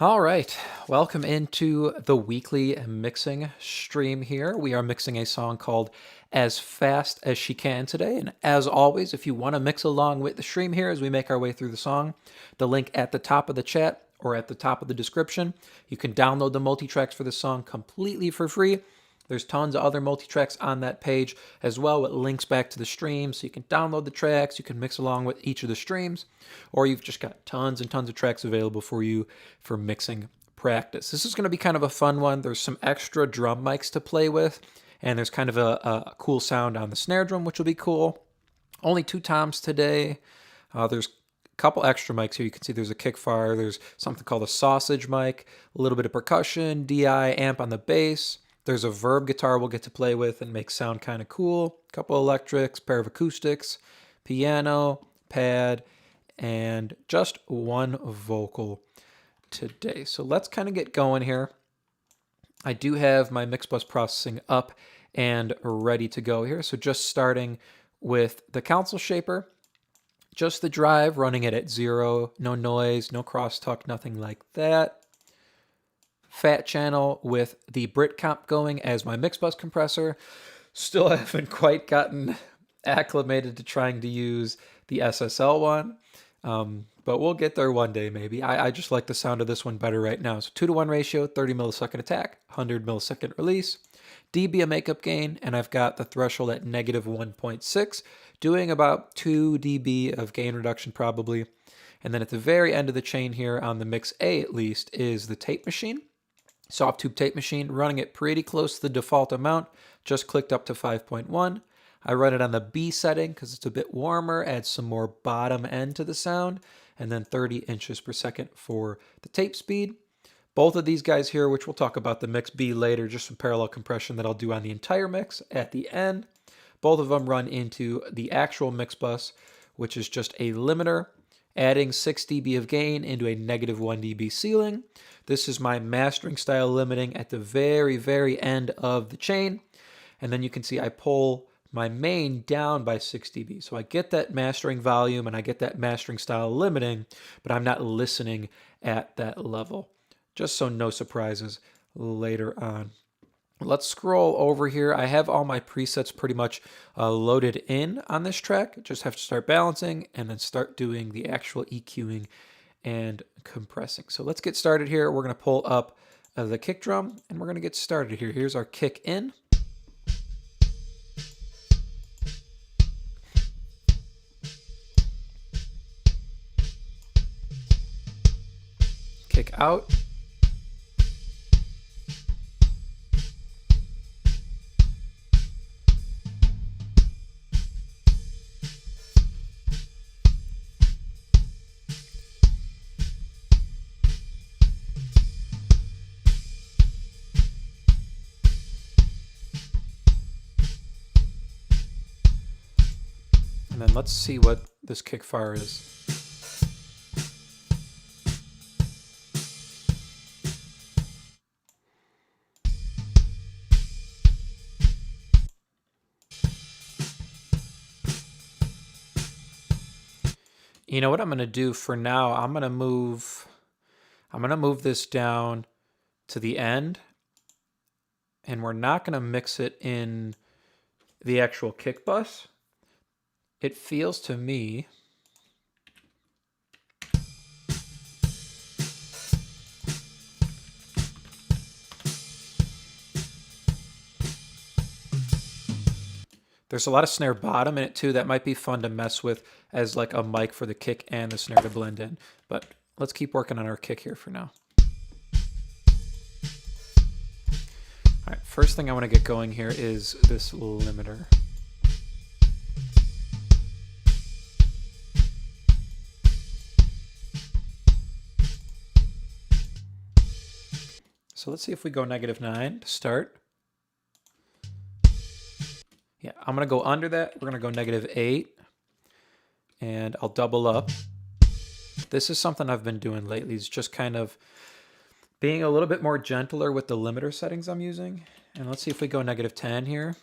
All right, welcome into the weekly mixing stream here. We are mixing a song called As Fast as She Can today. And as always, if you want to mix along with the stream here as we make our way through the song, the link at the top of the chat or at the top of the description. You can download the multi-tracks for the song completely for free. There's tons of other multi-tracks on that page as well with links back to the stream, so you can download the tracks, you can mix along with each of the streams, or you've just got tons and tons of tracks available for you for mixing practice. This is going to be kind of a fun one. There's some extra drum mics to play with, and there's kind of a cool sound on the snare drum, which will be cool. Only 2 toms today. There's a couple extra mics here. You can see there's a kick fire, there's something called a sausage mic, a little bit of percussion, DI, amp on the bass. There's a Verb guitar we'll get to play with and make sound kind of cool. A couple electrics, pair of acoustics, piano, pad, and just one vocal today. So let's kind of get going here. I do have my mix bus processing up and ready to go here. So just starting with the console shaper, just the drive, running it at 0, no noise, no crosstalk, nothing like that. Fat channel with the Brit comp going as my mix bus compressor. Still haven't quite gotten acclimated to trying to use the SSL one, but we'll get there one day maybe. I just like the sound of this one better right now. So 2-to-1 ratio, 30 millisecond attack, 100 millisecond release, dB of makeup gain, and I've got the threshold at negative 1.6, doing about 2 dB of gain reduction probably. And then at the very end of the chain here on the mix A at least is the tape machine. Soft tube tape machine, running it pretty close to the default amount, just clicked up to 5.1. I run it on the B setting because it's a bit warmer, adds some more bottom end to the sound, and then 30 inches per second for the tape speed. Both of these guys here, which we'll talk about the mix B later, just some parallel compression that I'll do on the entire mix at the end. Both of them run into the actual mix bus, which is just a limiter, adding 6 dB of gain into a negative 1 dB ceiling. This is my mastering style limiting at the very, very end of the chain. And then you can see I pull my main down by 6 dB. So I get that mastering volume and I get that mastering style limiting, but I'm not listening at that level. Just so no surprises later on. Let's scroll over here. I have all my presets pretty much loaded in on this track. Just have to start balancing and then start doing the actual EQing and compressing. So let's get started here. We're going to pull up the kick drum and we're going to get started here. Here's our kick in. Kick out. And then let's see what this kick fire is. You know what I'm going to do for now? I'm going to move this down to the end, and we're not going to mix it in the actual kick bus. It feels to me there's a lot of snare bottom in it too. That might be fun to mess with as like a mic for the kick and the snare to blend in. But let's keep working on our kick here for now. All right, first thing I want to get going here is this limiter. So let's see if we go -9 to start. Yeah, I'm going to go under that. We're going to go -8. And I'll double up. This is something I've been doing lately. It's just kind of being a little bit more gentler with the limiter settings I'm using. And let's see if we go -10 here.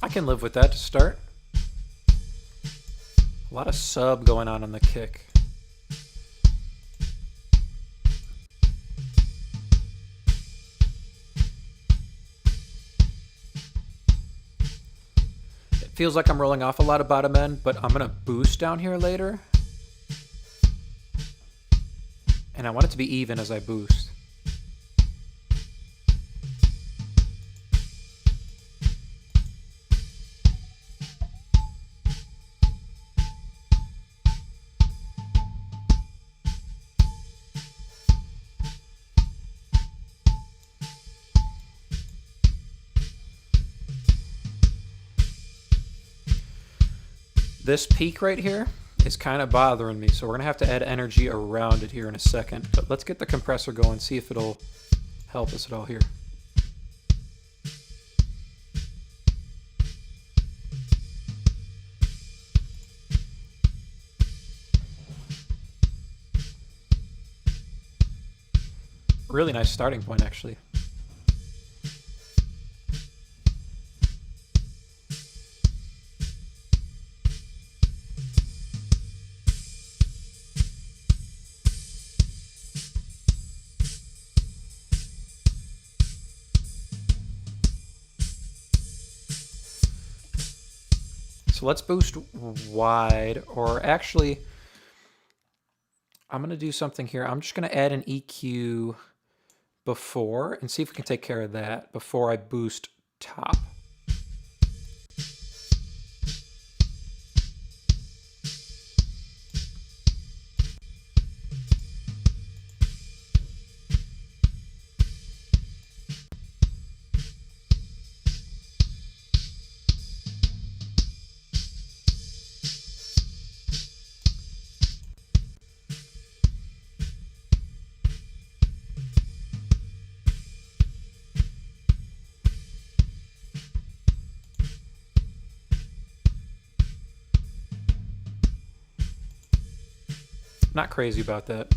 I can live with that to start. A lot of sub going on the kick. It feels like I'm rolling off a lot of bottom end, but I'm gonna boost down here later. And I want it to be even as I boost. This peak right here is kind of bothering me, so we're going to have to add energy around it here in a second. But let's get the compressor going, see if it'll help us at all here. Really nice starting point, actually. So let's boost wide, or actually, I'm going to do something here. I'm just going to add an EQ before and see if we can take care of that before I boost top. Not crazy about that.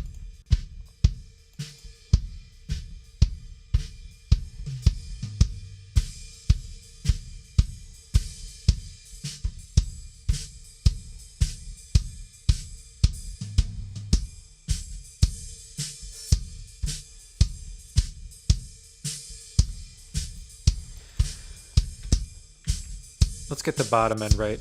Let's get the bottom end right.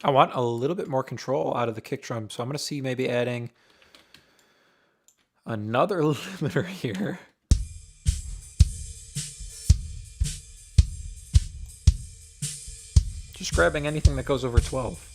I want a little bit more control out of the kick drum, so I'm going to see maybe adding another limiter here. Just grabbing anything that goes over 12.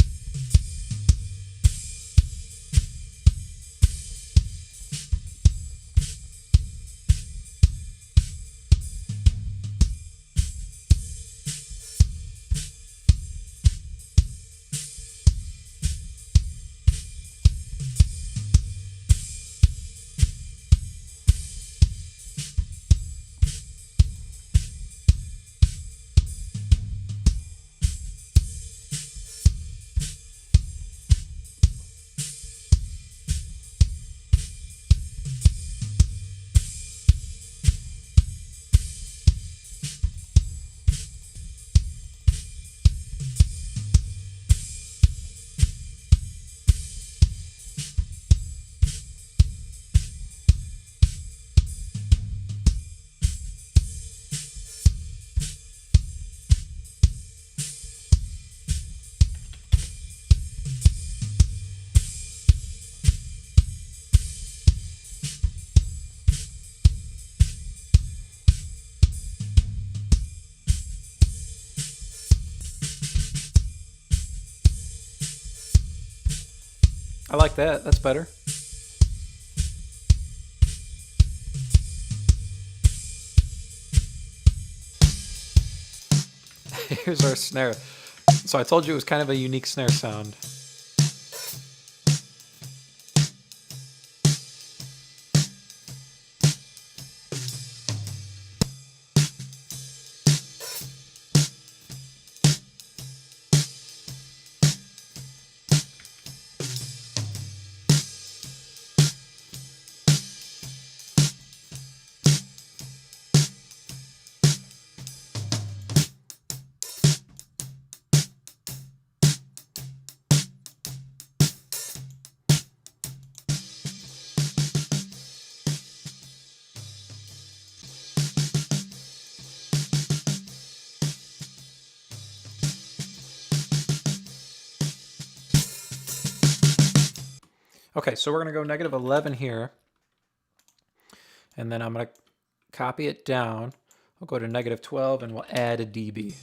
I like that. That's better. Here's our snare. So I told you it was kind of a unique snare sound. Okay, so we're going to go negative 11 here. And then I'm going to copy it down. We'll go to negative 12 and we'll add a dB.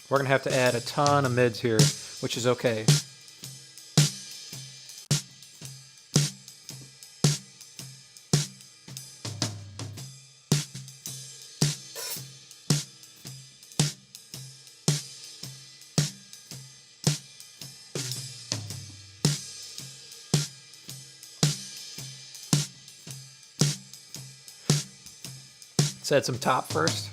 We're going to have to add a ton of mids here, which is okay. Let's add some top first.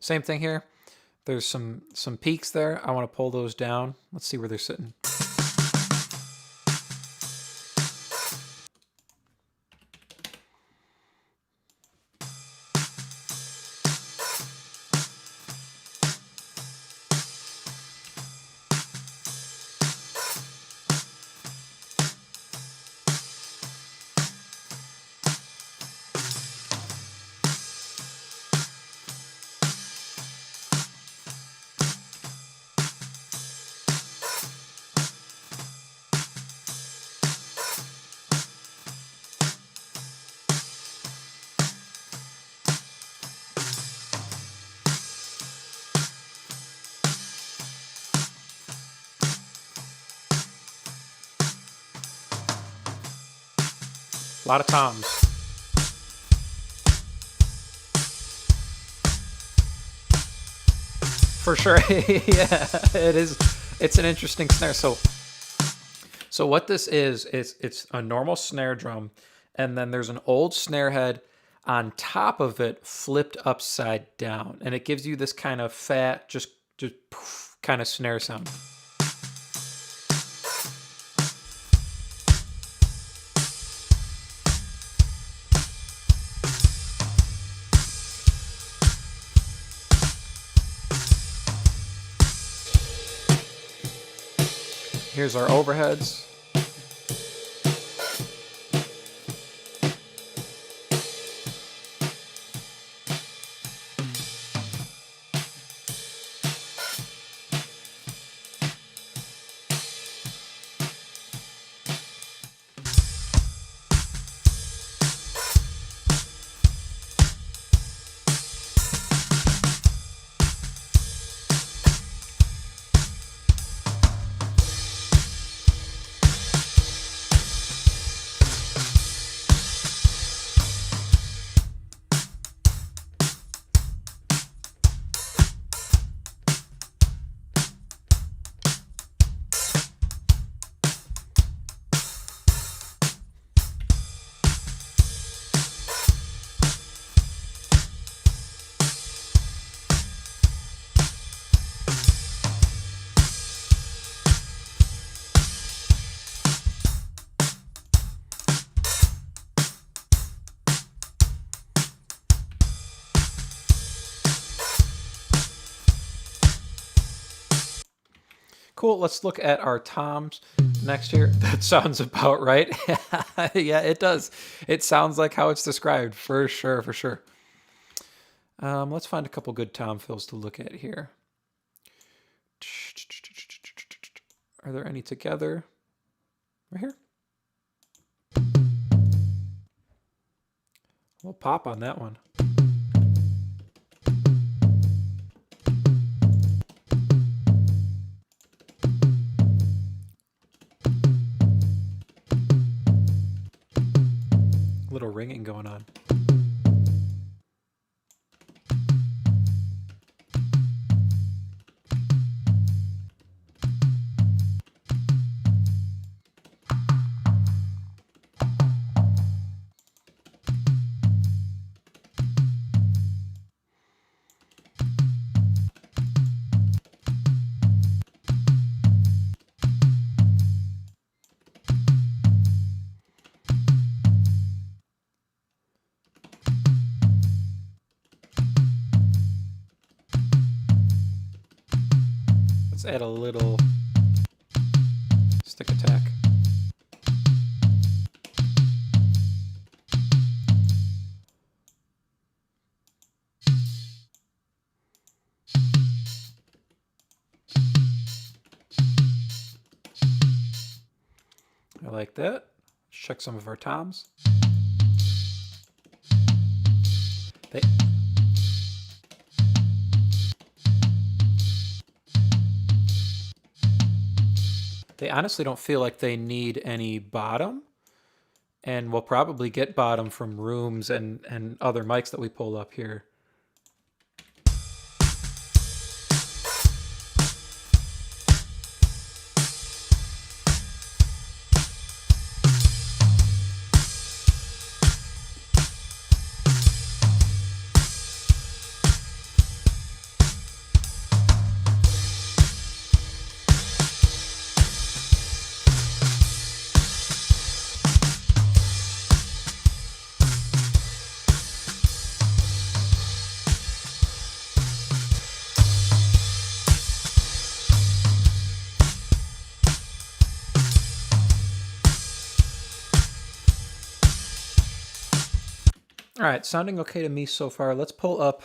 Same thing here. There's some peaks there. I want to pull those down. Let's see where they're sitting. A lot of toms. For sure. Yeah, it is. It's an interesting snare. So what this is it's a normal snare drum, and then there's an old snare head on top of it flipped upside down, and it gives you this kind of fat, just poof, kind of snare sound. Here's our overheads. Cool. Let's look at our toms next here. That sounds about right. Yeah, it does. It sounds like how it's described, for sure, for sure. Let's find a couple good tom fills to look at here. Are there any together? Right here. We'll pop on that one. Little ringing going on. Let's add a little stick attack. I like that. Let's check some of our toms. They honestly don't feel like they need any bottom, and we'll probably get bottom from rooms and other mics that we pull up here. All right, sounding okay to me so far. Let's pull up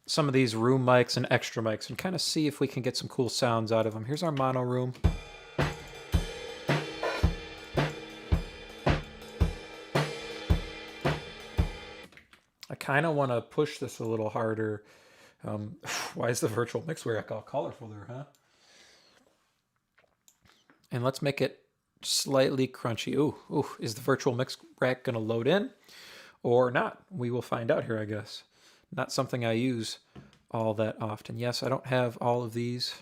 some of these room mics and extra mics and kind of see if we can get some cool sounds out of them. Here's our mono room. I kind of want to push this a little harder. Why is the virtual mix rack all colorful there, huh? And let's make it slightly crunchy. Ooh, is the virtual mix rack going to load in or not? We will find out here, I guess. Not something I use all that often. Yes, I don't have all of these.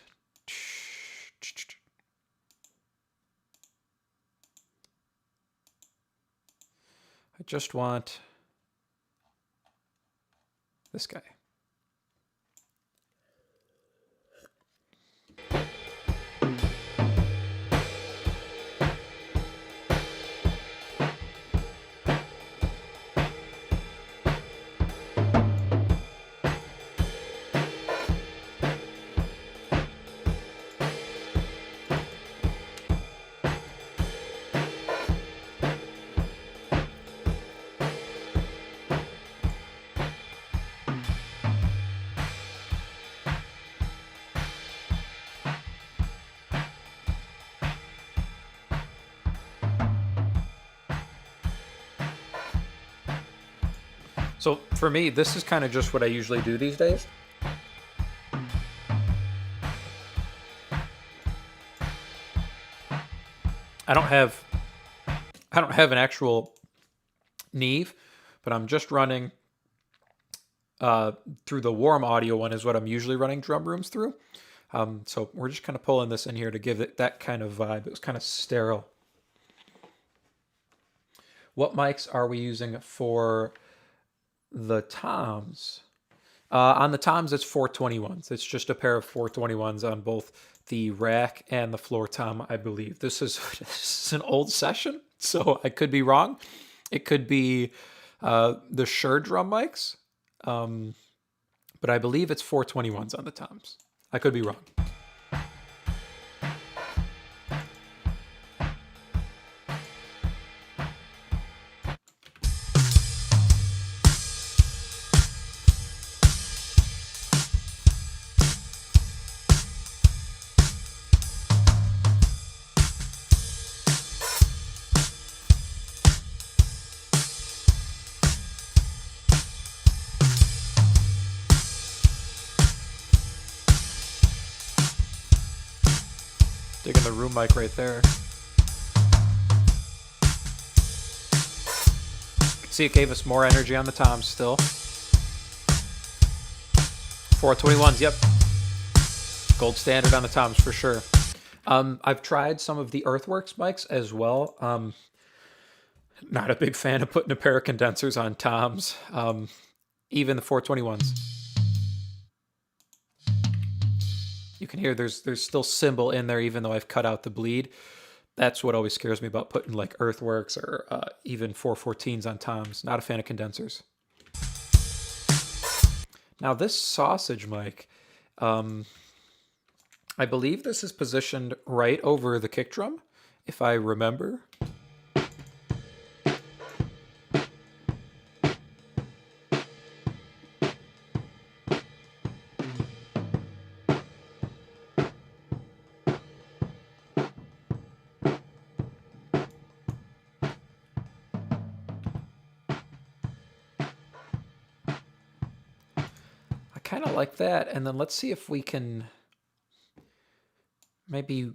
I just want this guy. So for me, this is kind of just what I usually do these days. I don't have an actual Neve, but I'm just running through the warm audio one is what I'm usually running drum rooms through. So we're just kind of pulling this in here to give it that kind of vibe. It was kind of sterile. What mics are we using for the toms? On the toms, it's 421s. It's just a pair of 421s on both the rack and the floor tom, I believe. This is an old session, so I could be wrong. It could be the Shure drum mics, but I believe it's 421s on the toms. I could be wrong. Digging the room mic right there. See, it gave us more energy on the toms still. 421s, yep. Gold standard on the toms for sure. I've tried some of the Earthworks mics as well. Not a big fan of putting a pair of condensers on toms, even the 421s. You can hear there's still cymbal in there, even though I've cut out the bleed. That's what always scares me about putting like Earthworks or even 414s on toms. Not a fan of condensers. Now this sausage mic, I believe this is positioned right over the kick drum, if I remember. I kind of like that, and then let's see if we can maybe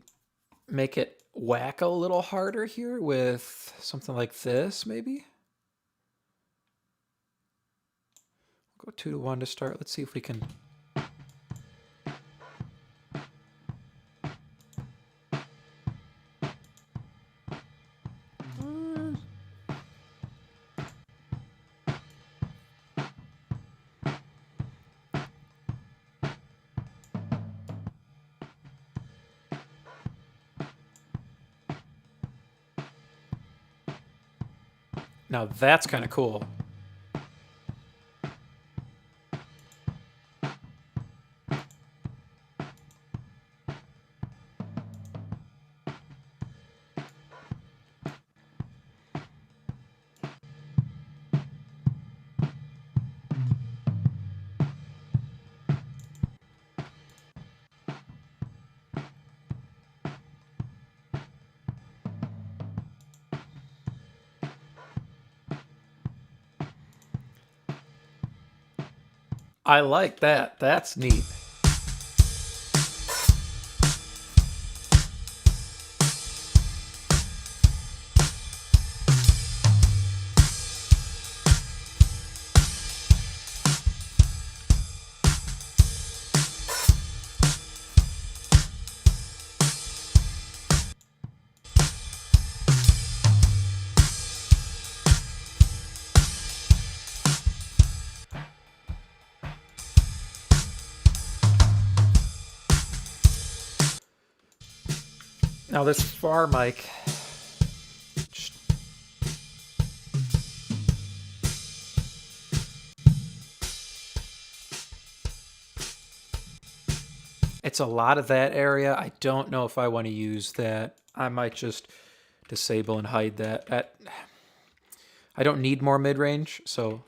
make it whack a little harder here with something like this, maybe. Go 2 to 1 to start. Let's see if we can. Now that's kind of cool. I like that. That's neat. Now this far mic, it's a lot of that area. I don't know if I want to use that. I might just disable and hide that. I don't need more mid-range, so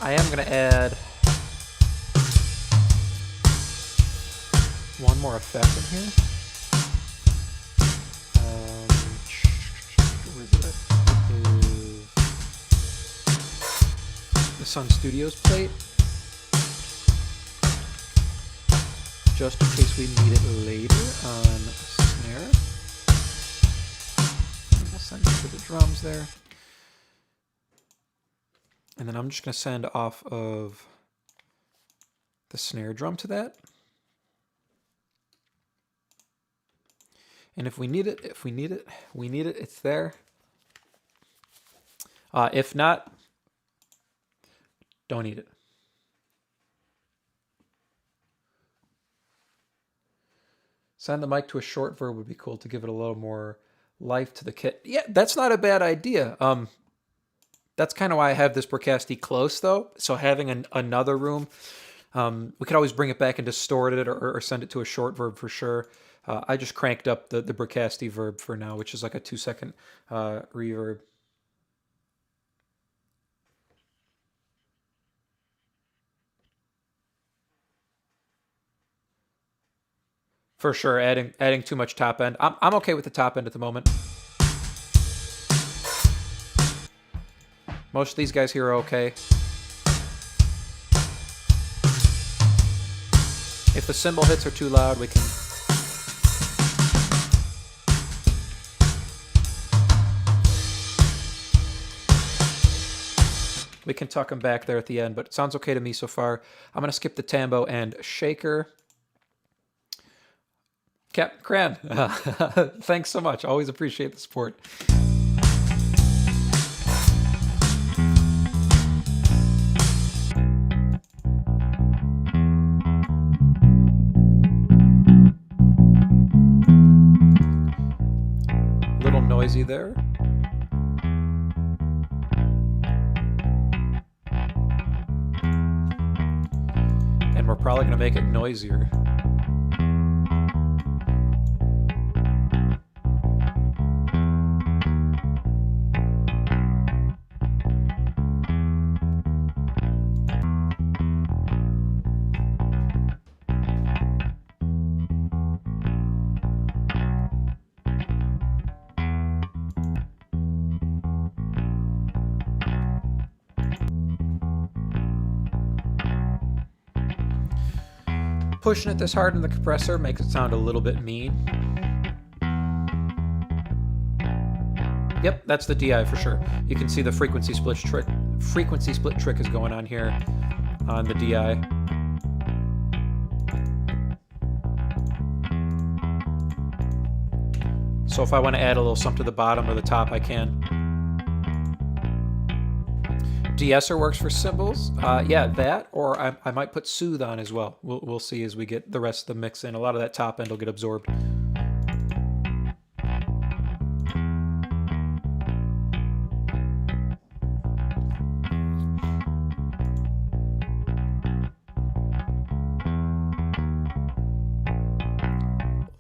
I am going to add one more effect in here. Where is it? It is the Sun Studios plate. Just in case we need it later on snare. We'll send it to the drums there. And then I'm just going to send off of the snare drum to that. And if we need it, it's there. If not, don't need it. Send the mic to a short verb would be cool to give it a little more life to the kit. Yeah, that's not a bad idea. That's kind of why I have this Bricasti close, though. So having another room, we could always bring it back and distort it or send it to a short verb for sure. I just cranked up the Bricasti verb for now, which is like a 2-second reverb. For sure, adding too much top end. I'm okay with the top end at the moment. Most of these guys here are okay. If the cymbal hits are too loud, we can tuck them back there at the end, but it sounds okay to me so far. I'm going to skip the tambo and shaker. Captain Cran, thanks so much. Always appreciate the support. Little noisy there. And we're probably going to make it noisier. Pushing it this hard in the compressor makes it sound a little bit mean. Yep, that's the DI for sure. You can see the frequency split trick is going on here on the DI. So if I want to add a little something to the bottom or the top, I can. De-esser works for cymbals. Yeah, that, or I might put soothe on as well. We'll see as we get the rest of the mix in. A lot of that top end will get absorbed. A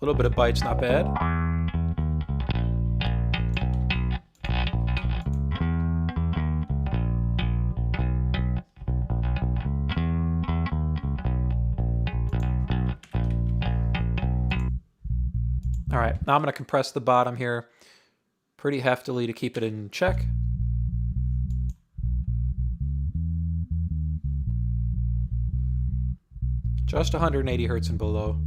little bit of bite's not bad. All right, now I'm going to compress the bottom here pretty heftily to keep it in check. Just 180 hertz and below.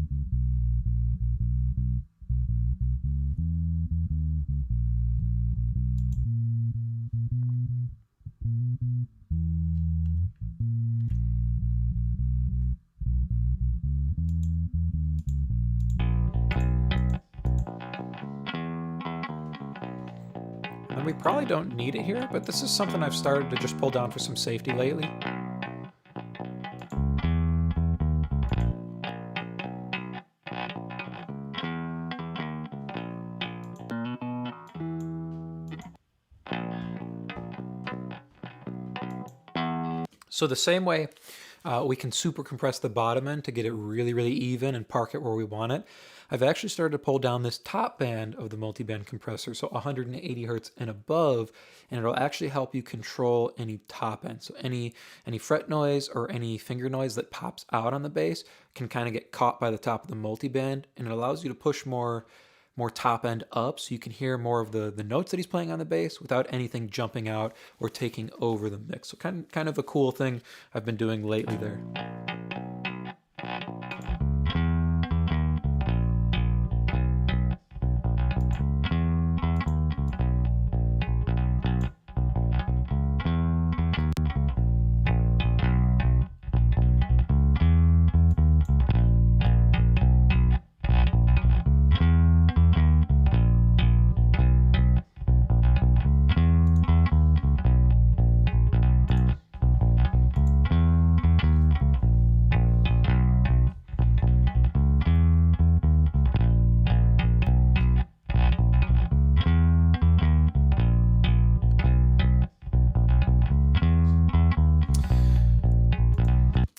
And we probably don't need it here, but this is something I've started to just pull down for some safety lately. So the same way we can super compress the bottom end to get it really, really even and park it where we want it, I've actually started to pull down this top band of the multi-band compressor, so 180 hertz and above, and it'll actually help you control any top end. So any fret noise or any finger noise that pops out on the bass can kind of get caught by the top of the multi-band, and it allows you to push more top end up so you can hear more of the notes that he's playing on the bass without anything jumping out or taking over the mix. So kind of a cool thing I've been doing lately there.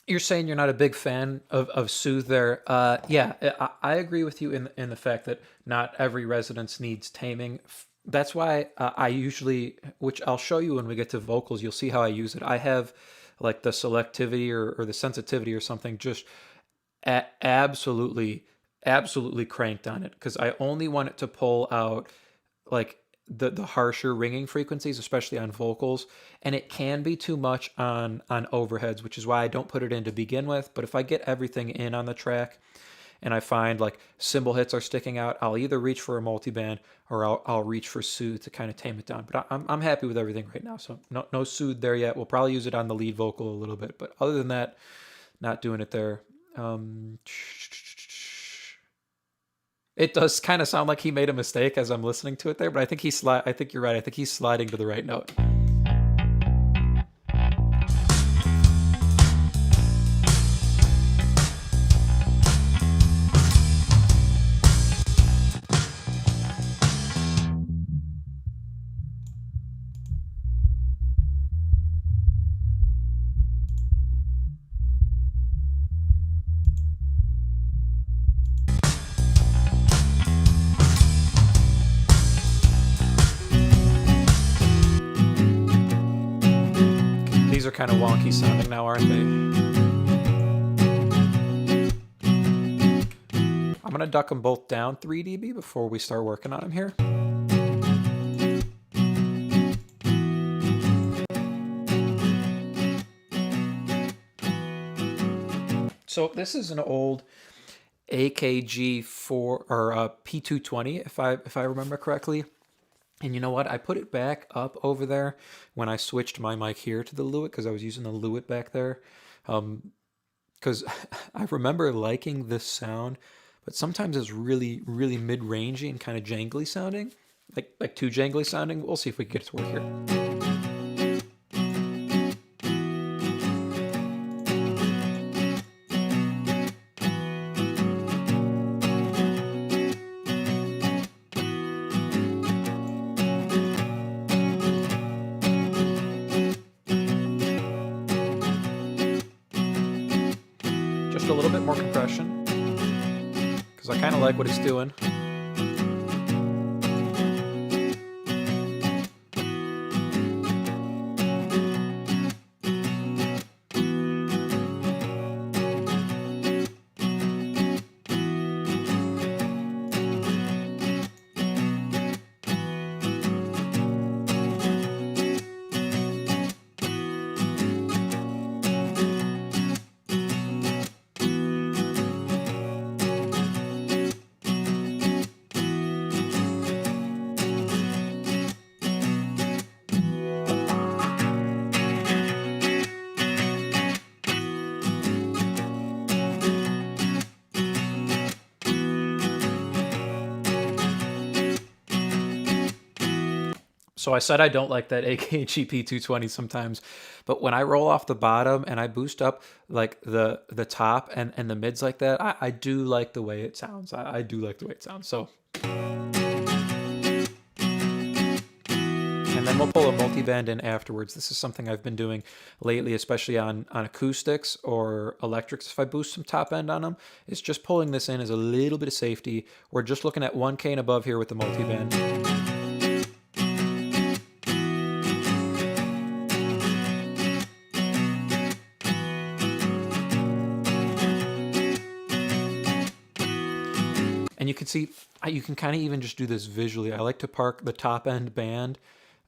You're saying you're not a big fan of Soothe there. Yeah, I agree with you in the fact that not every resonance needs taming. That's why I usually, which I'll show you when we get to vocals, you'll see how I use it. I have like the selectivity or the sensitivity or something just absolutely absolutely cranked on it because I only want it to pull out like the harsher ringing frequencies, especially on vocals, and it can be too much on overheads, which is why I don't put it in to begin with. But if I get everything in on the track and I find like cymbal hits are sticking out, I'll either reach for a multiband or I'll reach for soothe to kind of tame it down. But I'm happy with everything right now, so no soothe there yet. We'll probably use it on the lead vocal a little bit, but other than that, not doing it there. Um, it does kind of sound like he made a mistake as I'm listening to it there, but I think I think you're right. I think he's sliding to the right note. These are kind of wonky sounding now, aren't they? I'm going to duck them both down 3 dB before we start working on them here. So this is an old AKG 4 or P220 if I remember correctly. And you know what? I put it back up over there when I switched my mic here to the Lewitt because I was using the Lewitt back there. Because I remember liking this sound, but sometimes it's really, really mid-rangey and kind of jangly sounding, like too jangly sounding. We'll see if we can get it to work here. Just a little bit more compression because I kind of like what it's doing. So I said I don't like that AKG P220 sometimes, but when I roll off the bottom and I boost up like the top and the mids like that, I do like the way it sounds. I do like the way it sounds. So, and then we'll pull a multiband in afterwards. This is something I've been doing lately, especially on acoustics or electrics. If I boost some top end on them, it's just pulling this in as a little bit of safety. We're just looking at 1K and above here with the multiband. And you can see, you can kind of even just do this visually. I like to park the top end band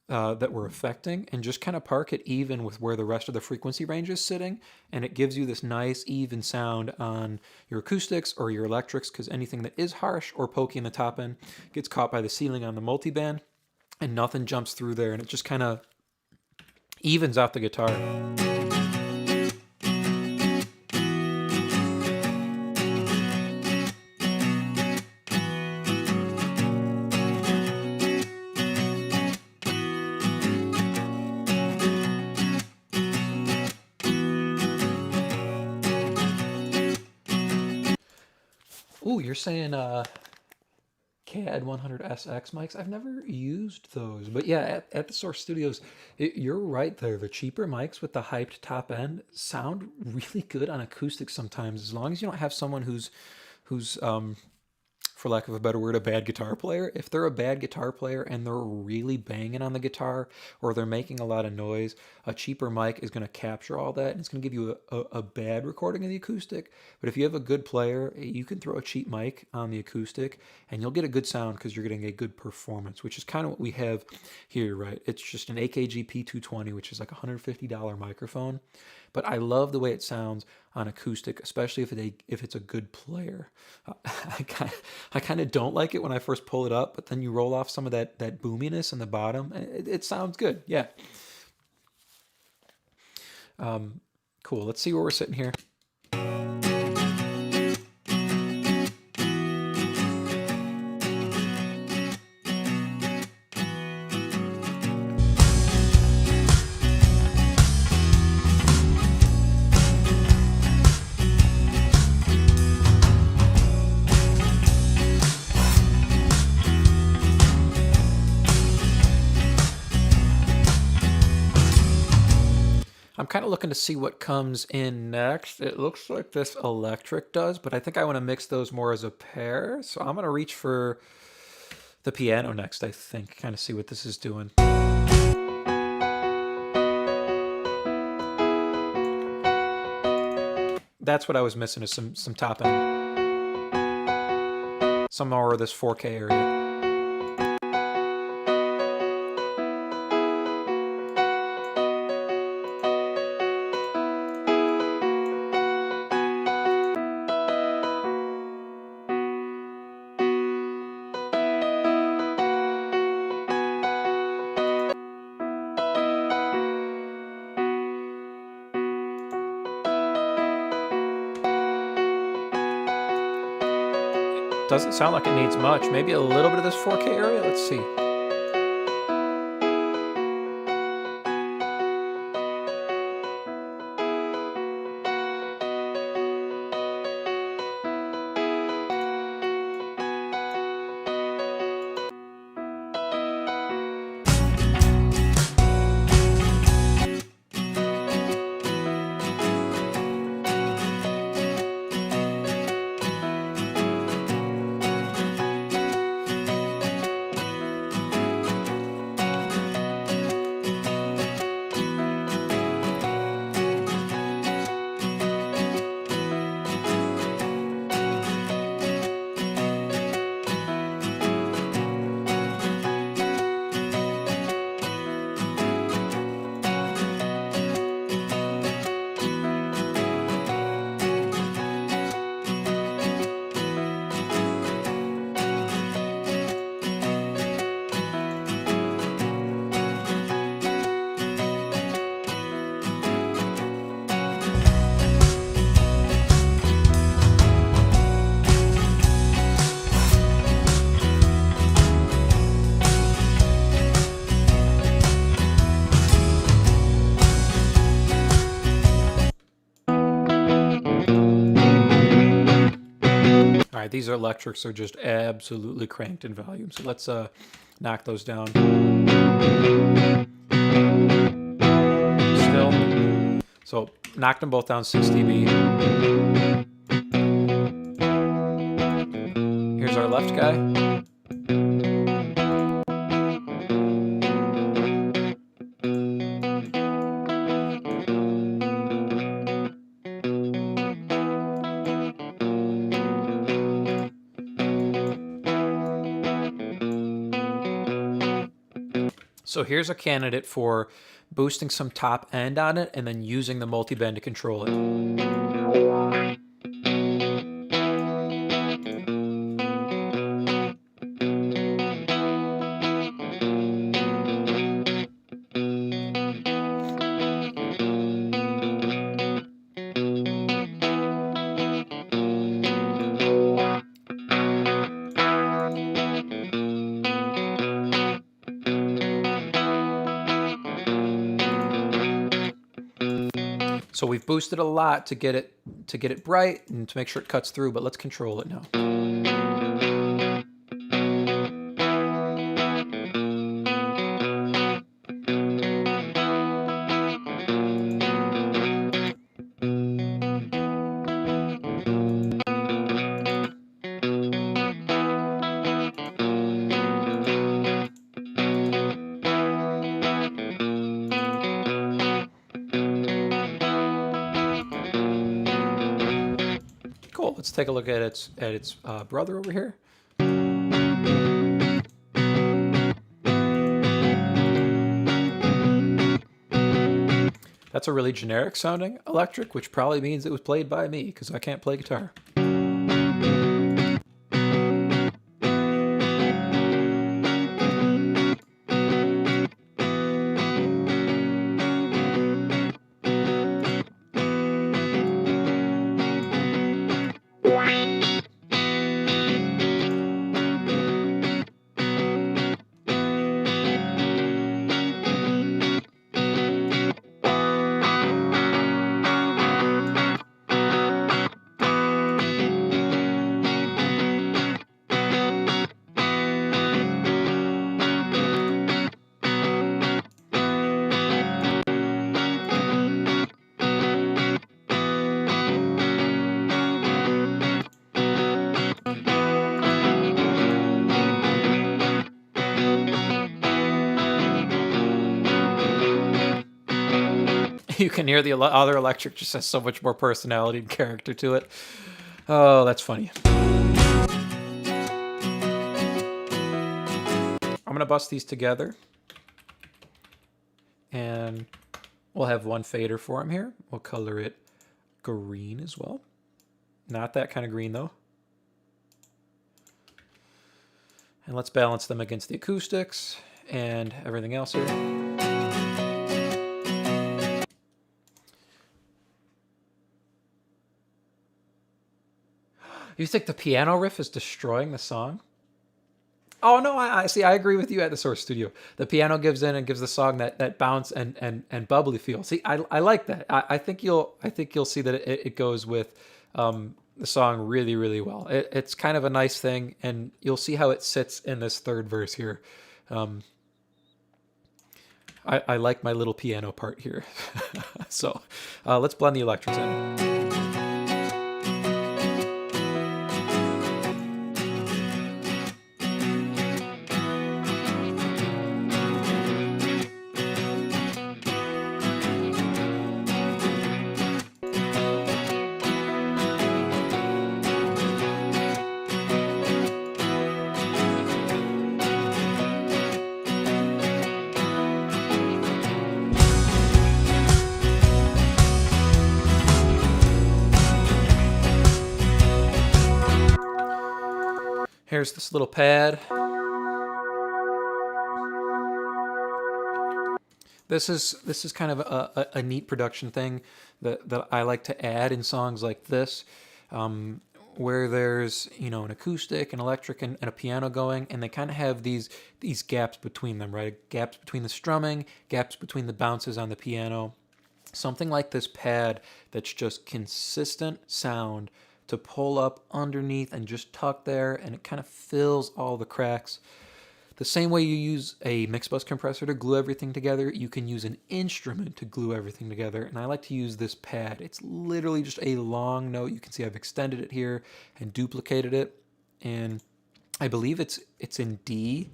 that we're affecting and just kind of park it even with where the rest of the frequency range is sitting. And it gives you this nice even sound on your acoustics or your electrics, because anything that is harsh or pokey in the top end gets caught by the ceiling on the multiband and nothing jumps through there. And it just kind of evens out the guitar. Ooh, you're saying CAD 100SX mics? I've never used those. But yeah, at the Source Studios, you're right there. The cheaper mics with the hyped top end sound really good on acoustics sometimes, as long as you don't have someone who's for lack of a better word, a bad guitar player. If they're a bad guitar player and they're really banging on the guitar or they're making a lot of noise, a cheaper mic is going to capture all that and it's going to give you a bad recording of the acoustic. But if you have a good player, you can throw a cheap mic on the acoustic and you'll get a good sound because you're getting a good performance, which is kind of what we have here, right? It's just an AKG P220, which is like a $150 microphone. But I love the way it sounds on acoustic, especially if it's a good player. I kind of don't like it when I first pull it up, but then you roll off some of that boominess in the bottom. It sounds good, yeah. Cool. Let's see where we're sitting here. I'm kind of looking to see what comes in next. It looks like this electric does, but I think I want to mix those more as a pair. So I'm going to reach for the piano next, I think, kind of see what this is doing. That's what I was missing, is some top end. Some more of this 4K area. Doesn't sound like it needs much. Maybe a little bit of this 4K area. Let's see. All right, these electrics are just absolutely cranked in volume. So let's knock those down. Still. So knocked them both down 6 dB. Here's our left guy. So here's a candidate for boosting some top end on it and then using the multiband to control it. So we've boosted a lot to get it bright and to make sure it cuts through, but let's control it now. Let's take a look at its brother over here. That's a really generic sounding electric, which probably means it was played by me because I can't play guitar. You can hear the other electric just has so much more personality and character to it. Oh, that's funny. I'm going to bust these together. And we'll have one fader for him here. We'll color it green as well. Not that kind of green, though. And let's balance them against the acoustics and everything else here. You think the piano riff is destroying the song? Oh no, I see. I agree with you at the Source Studio. The piano gives in and gives the song that bounce and bubbly feel. See, I like that. I think you'll see that it goes with the song really, really well. It's kind of a nice thing, and you'll see how it sits in this third verse here. I like my little piano part here. So let's blend the electrics in. Here's this little pad. This is kind of a neat production thing that I like to add in songs like this, where there's an acoustic, an electric, and a piano going, and they kind of have these gaps between them, right? Gaps between the strumming, gaps between the bounces on the piano. Something like this pad that's just consistent sound to pull up underneath and just tuck there, and it kind of fills all the cracks. The same way you use a mix bus compressor to glue everything together, you can use an instrument to glue everything together, and I like to use this pad. It's literally just a long note. You can see I've extended it here and duplicated it, and I believe it's in D,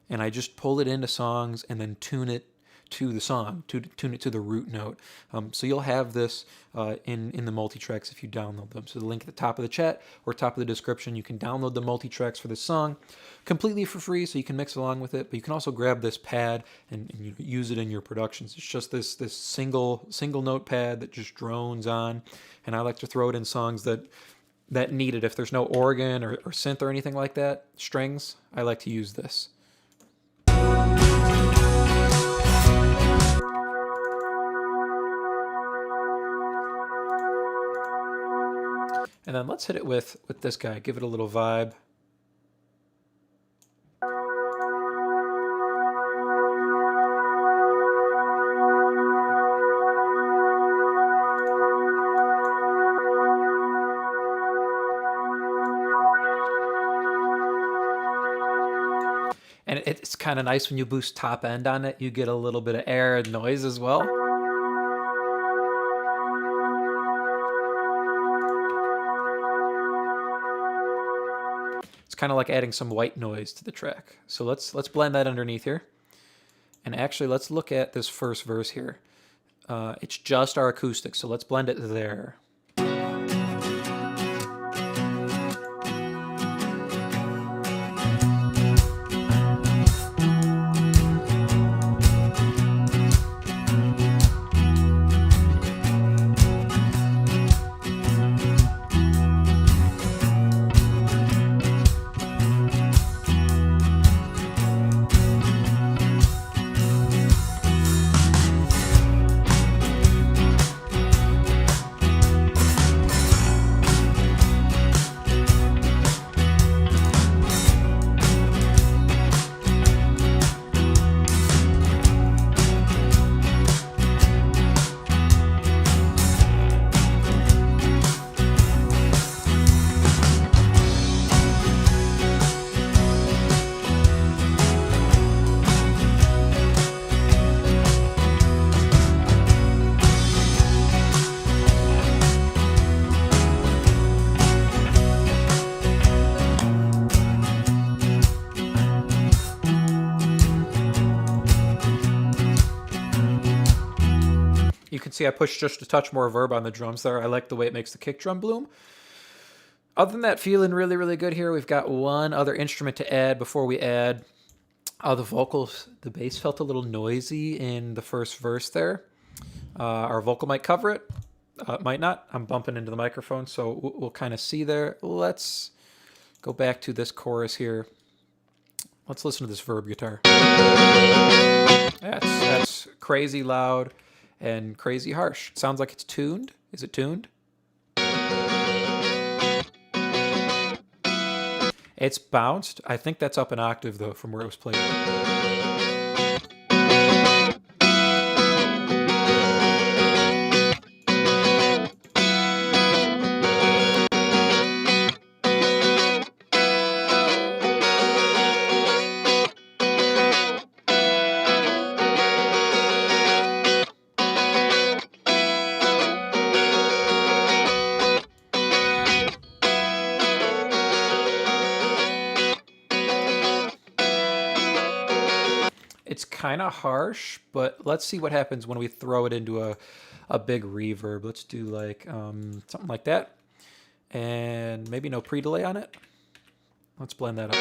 and I just pull it into songs and then tune it to the song, tune it to the root note. So you'll have this in the multi-tracks if you download them. So the link at the top of the chat or top of the description, you can download the multi-tracks for this song completely for free, so you can mix along with it. But you can also grab this pad and you use it in your productions. It's just this single note pad that just drones on, and I like to throw it in songs that need it. If there's no organ or synth or anything like that, strings, I like to use this. And then let's hit it with this guy, give it a little vibe. And it's kind of nice when you boost top end on it, you get a little bit of air and noise as well. It's kind of like adding some white noise to the track. So let's blend that underneath here. And actually, let's look at this first verse here. It's just our acoustic, so let's blend it there. see I pushed just a touch more verb on the drums there. I like the way it makes the kick drum bloom. Other than that, feeling really, really good here. We've got one other instrument to add before we add the vocals. The bass felt a little noisy in the first verse there. Our vocal might cover it. Might not. I'm bumping into the microphone, so we'll kind of see there. Let's go back to this chorus here. Let's listen to this verb guitar. That's crazy loud and crazy harsh. Sounds like it's tuned. Is it tuned? It's bounced. I think that's up an octave, though, from where it was played. It's kind of harsh, but let's see what happens when we throw it into a big reverb. Let's do like something like that. And maybe no pre-delay on it. Let's blend that up.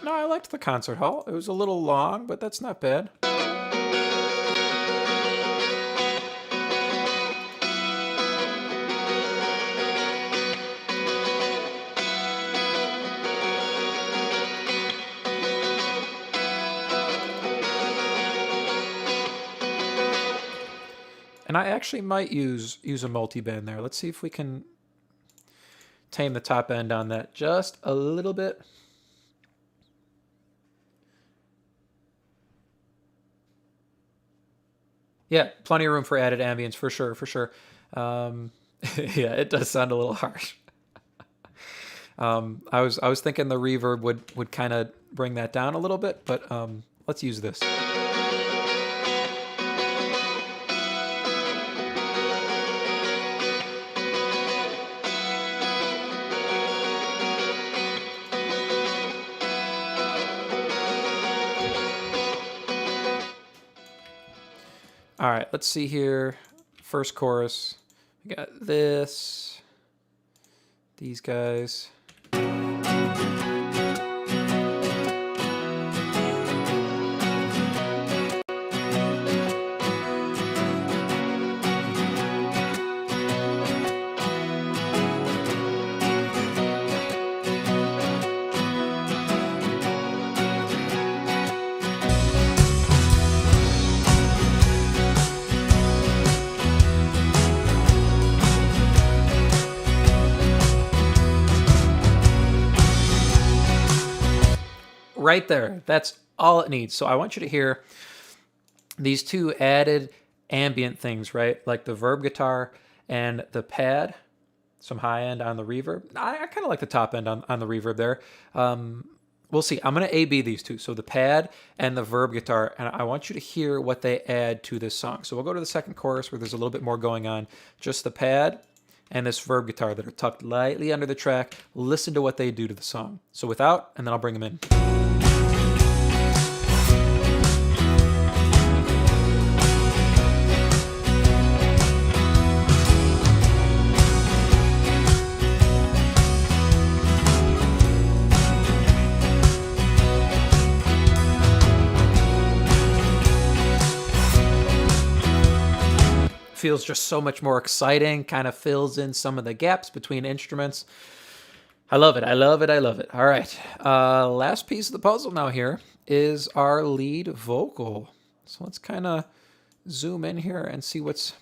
No, I liked the concert hall. It was a little long, but that's not bad. And I actually might use a multi-band there. Let's see if we can tame the top end on that just a little bit. Yeah, plenty of room for added ambience for sure, for sure. Yeah, it does sound a little harsh. I was thinking the reverb would kind of bring that down a little bit, but let's use this. All right, let's see here. First chorus. We got this. These guys. Right there. That's all it needs. So I want you to hear these two added ambient things, right? Like the verb guitar and the pad, some high end on the reverb. I kind of like the top end on the reverb there. We'll see. I'm going to A-B these two. So the pad and the verb guitar, and I want you to hear what they add to this song. So we'll go to the second chorus where there's a little bit more going on. Just the pad and this verb guitar that are tucked lightly under the track. Listen to what they do to the song. So without, and then I'll bring them in. Feels just so much more exciting, kind of fills in some of the gaps between instruments. I love it, I love it, I love it. All right, last piece of the puzzle now here is our lead vocal. So let's kind of zoom in here and see what's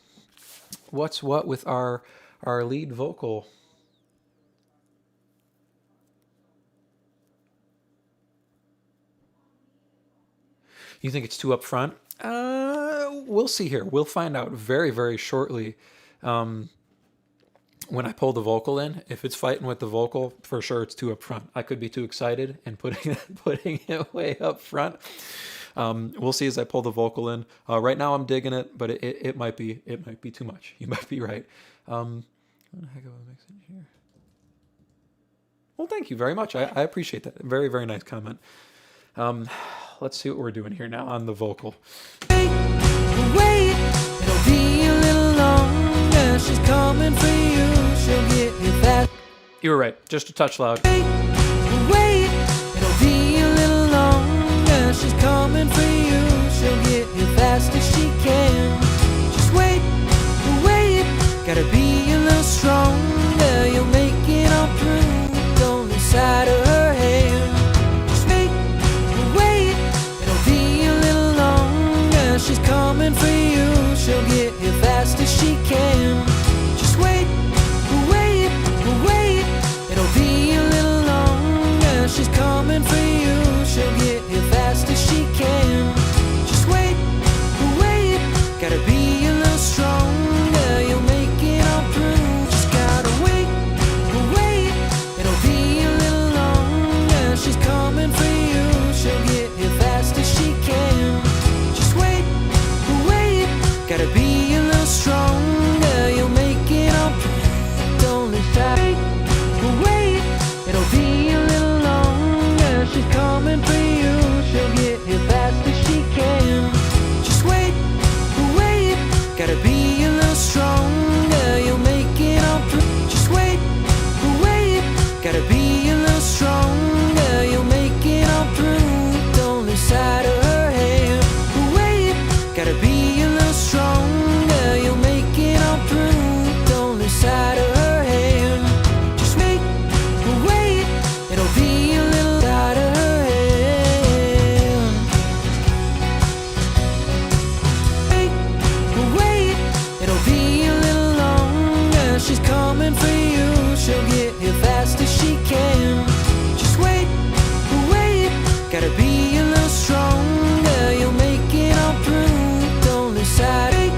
what with our lead vocal. You think it's too up front? We'll see here. We'll find out very, very shortly. when I pull the vocal in, if it's fighting with the vocal, for sure it's too up front. I could be too excited and putting it way up front. We'll see as I pull the vocal in. Right now I'm digging it, but it might be too much. You might be right. What the heck am I mixing here? Well, thank you very much. I appreciate that. Very, very nice comment. Let's see what we're doing here now on the vocal. Wait, it'll be a little longer. She's coming for you. She'll get you fast. You were right. Just a touch loud. Wait, it'll be a little longer. She's coming for you. She'll get you fast as she can. Just wait, gotta be a little stronger. You'll make it all through. Don't lose sight of her hand. Just wait, it'll be a little longer. She's coming for you. She'll get you fast as she can. Just wait, it'll be a little longer. She's coming for you. She'll get you fast as she can. Just wait, gotta be a little stronger. You'll make it all through. Just gotta wait, it'll be a little longer. She's coming for you. She'll get you fast as she can. Just wait, gotta be a little stronger. You'll make it all through. Don't lose sight. Wait, it'll be a little longer. She's coming for you. She'll get you fast as she can. Just wait, gotta be a little stronger. You'll make it all through. Just wait, gotta be a little stronger. You'll make it all through. Don't lose sight of her hand. Wait, gotta be a little stronger. You'll make it all through. Don't lose sight of her hand. Just wait, it'll be a little sight of her hand. Wait, it'll be a little longer. She's coming for you. She'll get you fast as she can. Just wait, gotta be a little stronger. You'll make it all through. Don't lose sight.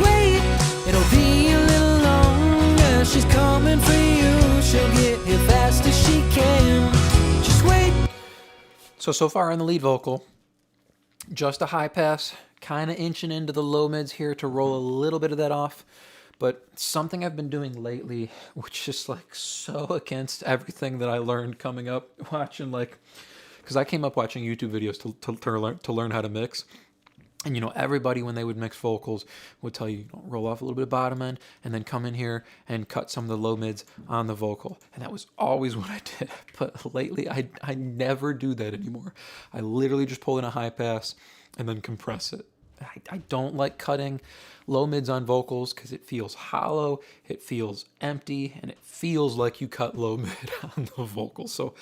Wait, it'll be a little longer. She's coming for you. She'll get you fast as she can. Just wait. So far on the lead vocal, just a high pass, kind of inching into the low mids here to roll a little bit of that off. But something I've been doing lately, which is like so against everything that I learned coming up watching, like, because I came up watching YouTube videos to learn how to mix. And, you know, everybody, when they would mix vocals, would tell you, roll off a little bit of bottom end and then come in here and cut some of the low mids on the vocal. And that was always what I did. But lately, I never do that anymore. I literally just pull in a high pass and then compress it. I don't like cutting low mids on vocals because it feels hollow, it feels empty, and it feels like you cut low mid on the vocal. So,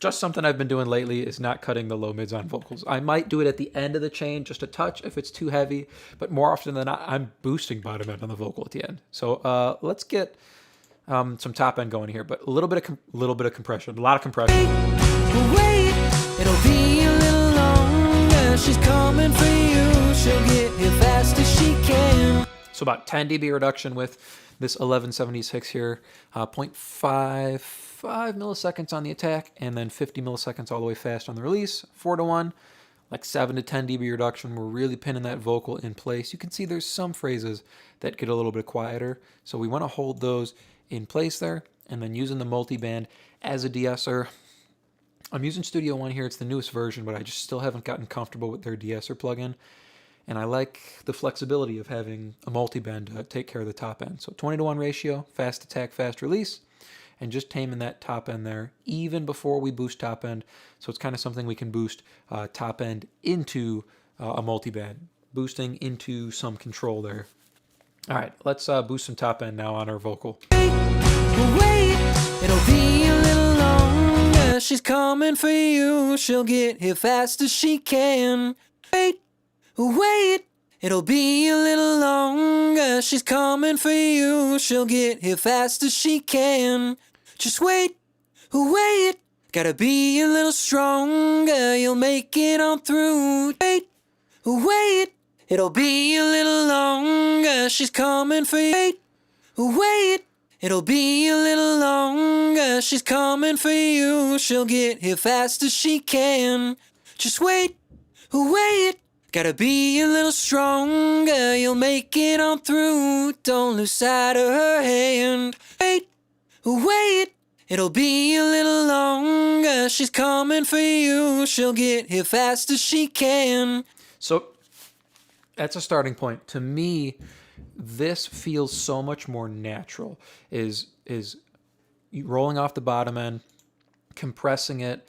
just something I've been doing lately is not cutting the low mids on vocals. I might do it at the end of the chain, just a touch if it's too heavy, but more often than not, I'm boosting bottom end on the vocal at the end. So let's get some top end going here, but a little bit of compression, a lot of compression. Wait, it'll be a little longer. She's coming for you. She'll get you fast as she can. So about 10 dB reduction with this 1176 here, 0.55 milliseconds on the attack, and then 50 milliseconds all the way fast on the release, 4-1, like 7 to 10 dB reduction. We're really pinning that vocal in place. You can see there's some phrases that get a little bit quieter, so we want to hold those in place there, and then using the multiband as a de-esser. I'm using Studio One here. It's the newest version, but I just still haven't gotten comfortable with their de-esser plugin. And I like the flexibility of having a multiband to take care of the top end. So 20-1 ratio, fast attack, fast release, and just taming that top end there even before we boost top end. So it's kind of something we can boost top end into a multiband, boosting into some control there. All right, let's boost some top end now on our vocal. Wait, it'll be a little longer. She's coming for you. She'll get here fast as she can. Wait, it'll be a little longer. She's coming for you. She'll get here fast as she can. Just wait, gotta be a little stronger. You'll make it on through. Wait, it'll be a little longer. She's coming for you. wait, it'll be a little longer. She's coming for you. She'll get here fast as she can. Just wait, wait, gotta be a little stronger. You'll make it on through. Don't lose sight of her hand. Wait, wait, it'll be a little longer. She's coming for you. She'll get here fast as she can. So that's a starting point. To me, this feels so much more natural. Is rolling off the bottom end, compressing it,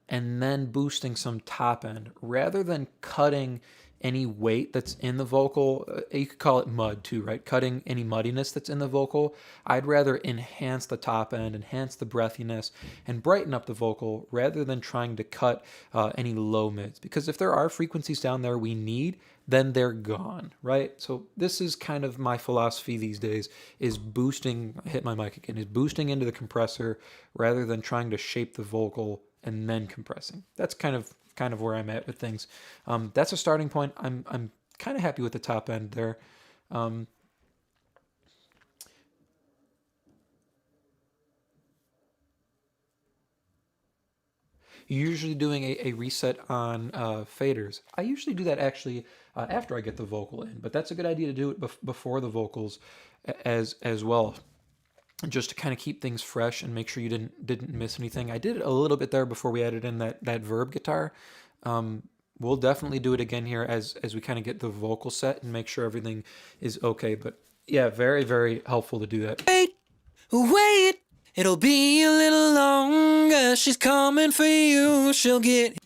and then boosting some top end rather than cutting any weight that's in the vocal. You could call it mud too, right? Cutting any muddiness that's in the vocal. I'd rather enhance the top end, enhance the breathiness, and brighten up the vocal rather than trying to cut any low mids. Because if there are frequencies down there we need, then they're gone, right? So this is kind of my philosophy these days, is boosting, hit my mic again, is boosting into the compressor rather than trying to shape the vocal and then compressing. That's kind of where I'm at with things. That's a starting point. I'm kind of happy with the top end there. Usually doing a reset on faders. I usually do that actually after I get the vocal in, but that's a good idea to do it before the vocals as well, just to kind of keep things fresh and make sure you didn't miss anything. I did it a little bit there before we added in that verb guitar. We'll definitely do it again here as we kind of get the vocal set and make sure everything is okay. But yeah, very, very helpful to do that. Wait, wait, it'll be a little longer. She's coming for you. She'll get...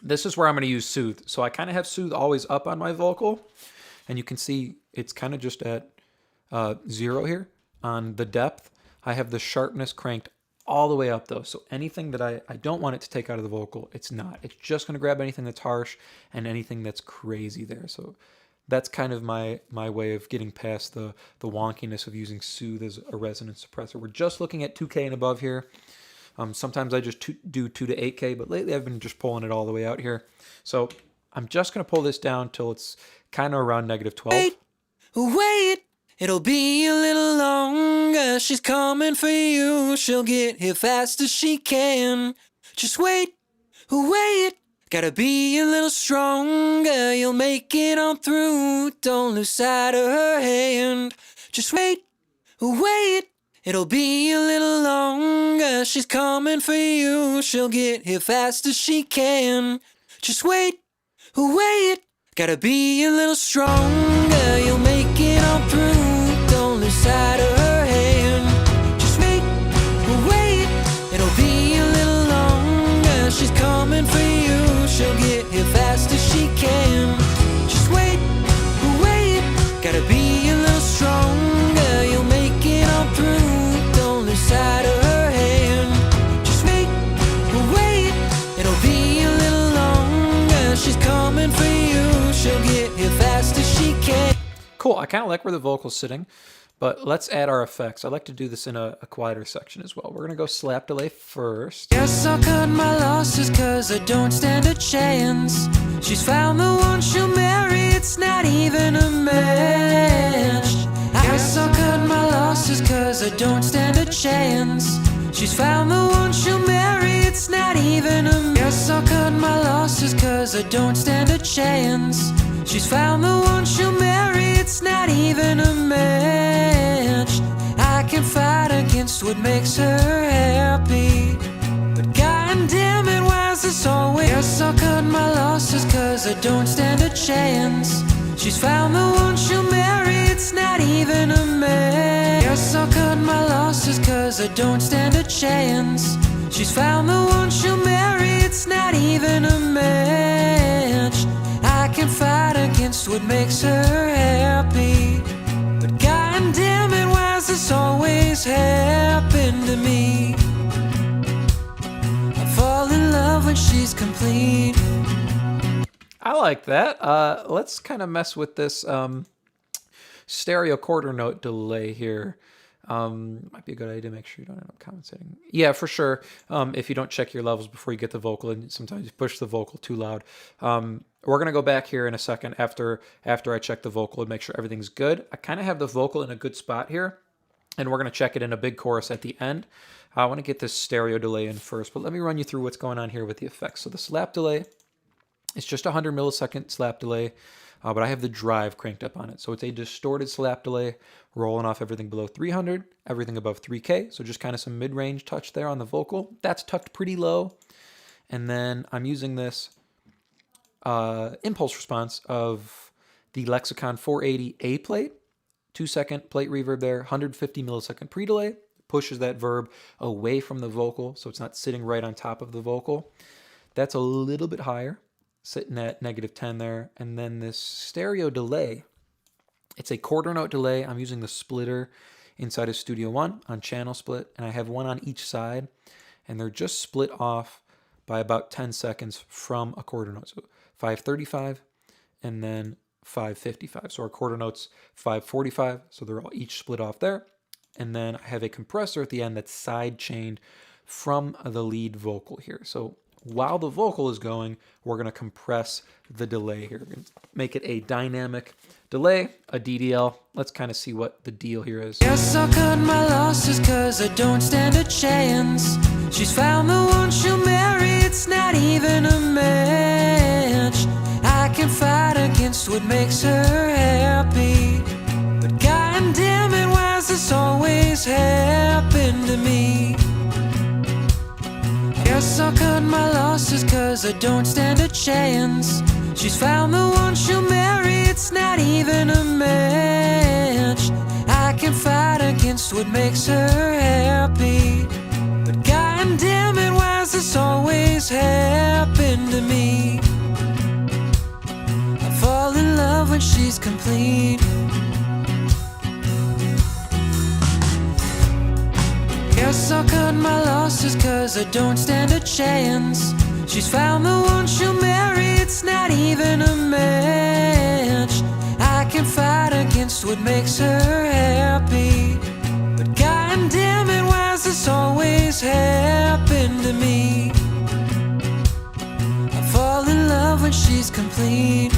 This is where I'm going to use Soothe. So I kind of have Soothe always up on my vocal, and you can see it's kind of just at 0 here. On the depth, I have the sharpness cranked all the way up though. So anything that I don't want it to take out of the vocal, it's not. It's just going to grab anything that's harsh and anything that's crazy there. So that's kind of my way of getting past the wonkiness of using Soothe as a resonance suppressor. We're just looking at 2K and above here. Sometimes I just do 2 to 8K, but lately I've been just pulling it all the way out here. So I'm just going to pull this down till it's kind of around -12. Wait, wait, it'll be a little longer. She's coming for you. She'll get here fast as she can. Just wait, wait, gotta be a little stronger. You'll make it on through. Don't lose sight of her hand. Just wait, wait, it'll be a little longer. She's coming for you. She'll get here fast as she can. Just wait, wait, gotta be a little stronger. You'll make it on through. Don't lose sight of her hand. Just wait, wait, it'll be a little longer. She's coming for you. She'll get here fast as she can. Just wait, wait, gotta be a little stronger. You'll make it on through. Don't lose sight of her hand. Just wait, wait, it'll be a little longer. She's coming for you. She'll get here fast as she can. Cool. I kind of like where the vocal's sitting, but let's add our effects. I like to do this in a quieter section as well. We're going to go slap delay first. Yes, I'll cut my losses cause I don't stand a chance. She's found the one she'll marry, it's not even a match. I guess I'll cut my losses cause I don't stand a chance. She's found the one she'll marry, it's not even a match. Guess I'll cut my losses cause I don't stand a chance. She's found the one she'll marry, it's not even a match. I can fight against what makes her happy, but god damn it, why is this always? Guess I'll cut my losses cause I don't stand a chance. She's found the one she'll marry, it's not even a match. Guess I'll cut my losses cause I don't stand a chance. She's found the one she'll marry, it's not even a match. I can fight against what makes her happy, but god damn it, why does this always happen to me? I fall in love when she's complete. I like that. Let's kind of mess with this stereo quarter note delay here. Might be a good idea to make sure you don't end up compensating. Yeah, for sure. If you don't check your levels before you get the vocal, and sometimes you push the vocal too loud. We're going to go back here in a second after I check the vocal and make sure everything's good. I kind of have the vocal in a good spot here. and we're going to check it in a big chorus at the end. I want to get this stereo delay in first, but let me run you through what's going on here with the effects. So the slap delay, it's just a 100 millisecond slap delay, but I have the drive cranked up on it. So it's a distorted slap delay, rolling off everything below 300, everything above 3K. So just kind of some mid-range touch there on the vocal. That's tucked pretty low. And then I'm using this impulse response of the Lexicon 480 A plate, 2-second plate reverb there, 150 millisecond pre-delay, pushes that verb away from the vocal, so it's not sitting right on top of the vocal. That's a little bit higher, sitting at -10 there. And then this stereo delay, it's a quarter note delay. I'm using the splitter inside of Studio One on channel split, and I have one on each side, and they're just split off by about 10 seconds from a quarter note. So 535 and then 555. So our quarter note's 545, so they're all each split off there. And then I have a compressor at the end that's side chained from the lead vocal here. So while the vocal is going, we're going to compress the delay here. We're going to make it a dynamic delay, a DDL. Let's kind of see what the deal here is. Guess I'll cut my losses cause I don't stand a chance. She's found the one she'll marry, it's not even a match. I can fight against what makes her happy, but god damn it, why's this always happen to me? Guess I'll cut my losses cause I don't stand a chance. She's found the one she'll marry, it's not even a match. I can fight against what makes her happy, but god damn it, why's this always happen to me? I fall in love when she's complete. Guess I'll cut my losses cause I don't stand a chance. She's found the one she'll marry, it's not even a match. I can fight against what makes her happy, but god damn it, why's this always happen to me? I fall in love when she's complete.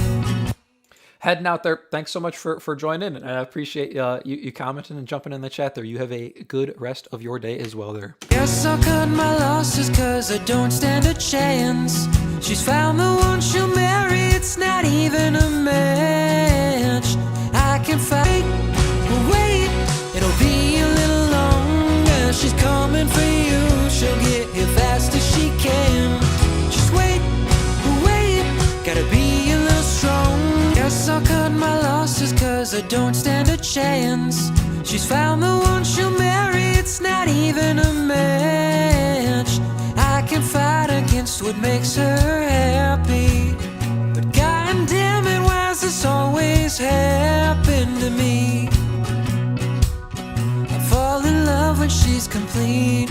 Heading out there, thanks so much for joining, and I appreciate you commenting and jumping in the chat there. You have a good rest of your day as well there. Guess I'll cut my losses cause I don't stand a chance. She's found the one she'll marry, it's not even a match. I can fight, but wait, it'll be a little longer. She's coming for you, she'll get here fast as she can. Just wait, but wait, gotta be a little strong. Guess I'll cut my losses cause I don't stand a chance. She's found the one she'll marry, it's not even a match. I can fight against what makes her happy, but god damn it, why's this always happen to me? I fall in love when she's complete.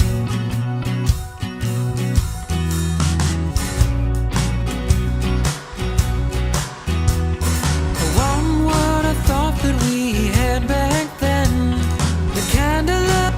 That we had back then, the kind of love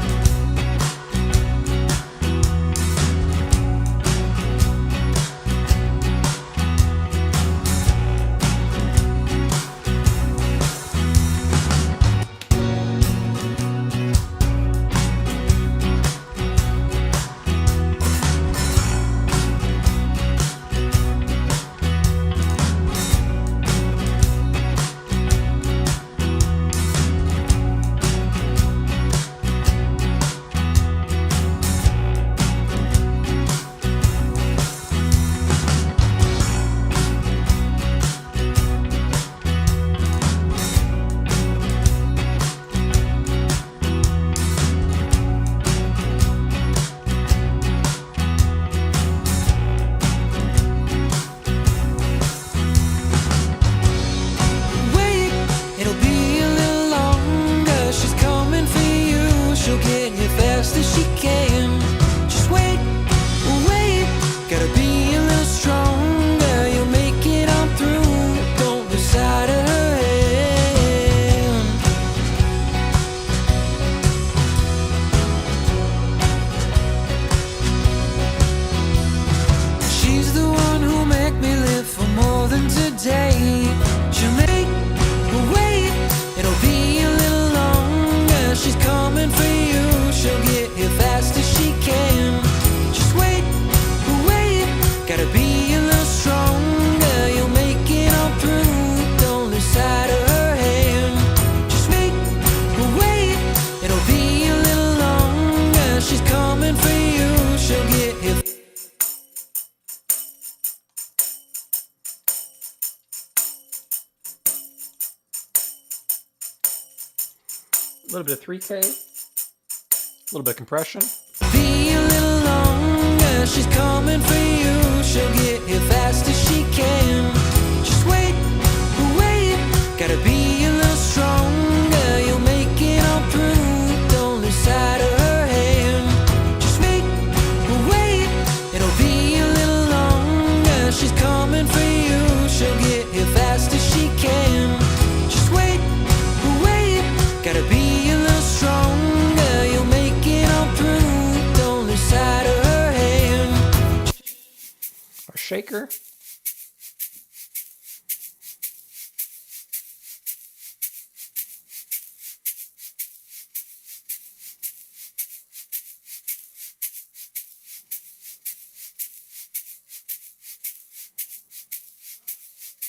A little bit of 3K, a little bit of compression. Be a little longer, she's coming for you. She'll get here fast as she can. Just wait, wait, gotta be a little stronger. You'll make it all through, don't lose sight of her hand. Just wait, it'll be a little longer. She's coming for you, she'll get here fast as she can. Just wait, gotta be a little stronger. You'll make it all through, don't lose sight of her hand. Our shaker.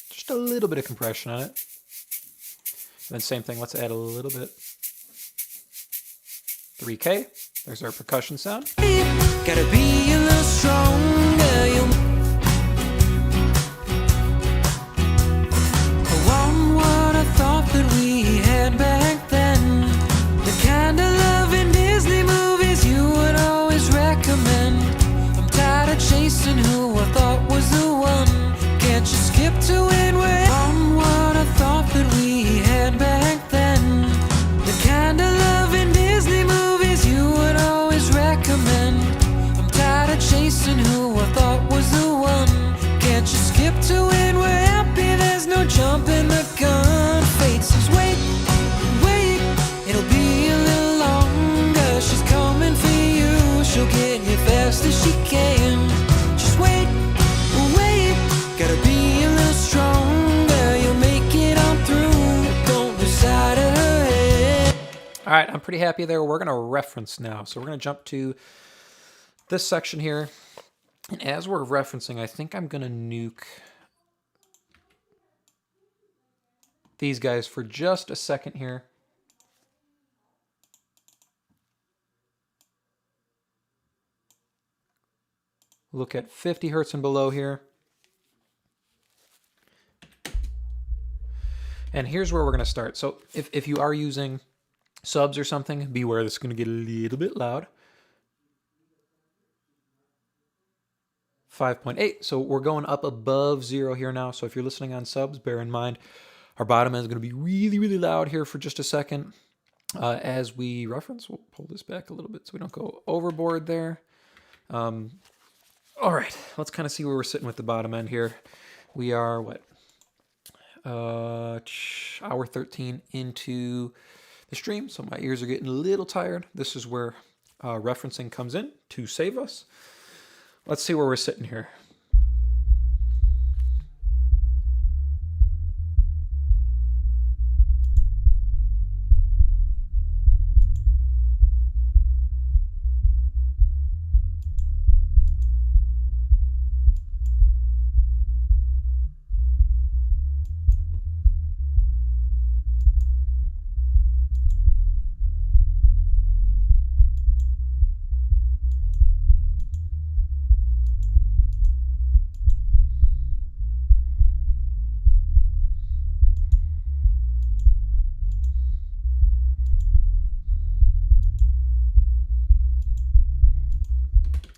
Just a little bit of compression on it. And then same thing, let's add a little bit. 3K, there's our percussion sound. Gotta be a little stronger. You'll I want what I thought that we had back then. The kind of love in Disney movies you would always recommend. I'm tired of chasing who I thought was the one. Can't you skip to it where I want what I thought that we had back then. The kind of love in Disney movies you would always recommend. I'm tired of chasing who I thought was the one. Can't you skip to it, we're happy, there's no jumping the gun. Fate says wait, it'll be a little longer. She's coming for you, she'll get here fast as she can. Just wait, gotta be a little stronger. You'll make it on through, don't lose sight of her head. All right, I'm pretty happy there. We're going to reference now. So we're going to jump to this section here. And as we're referencing, I think I'm going to nuke these guys for just a second here. Look at 50 hertz and below here. And here's where we're going to start. So if you are using subs or something, beware, this is going to get a little bit loud. 5.8. So we're going up above 0 here now. So if you're listening on subs, bear in mind our bottom end is going to be really, really loud here for just a second. As we reference, we'll pull this back a little bit so we don't go overboard there. All right, let's kind of see where we're sitting with the bottom end here. We are, what? Hour 13 into the stream, so my ears are getting a little tired. This is where referencing comes in to save us. Let's see where we're sitting here.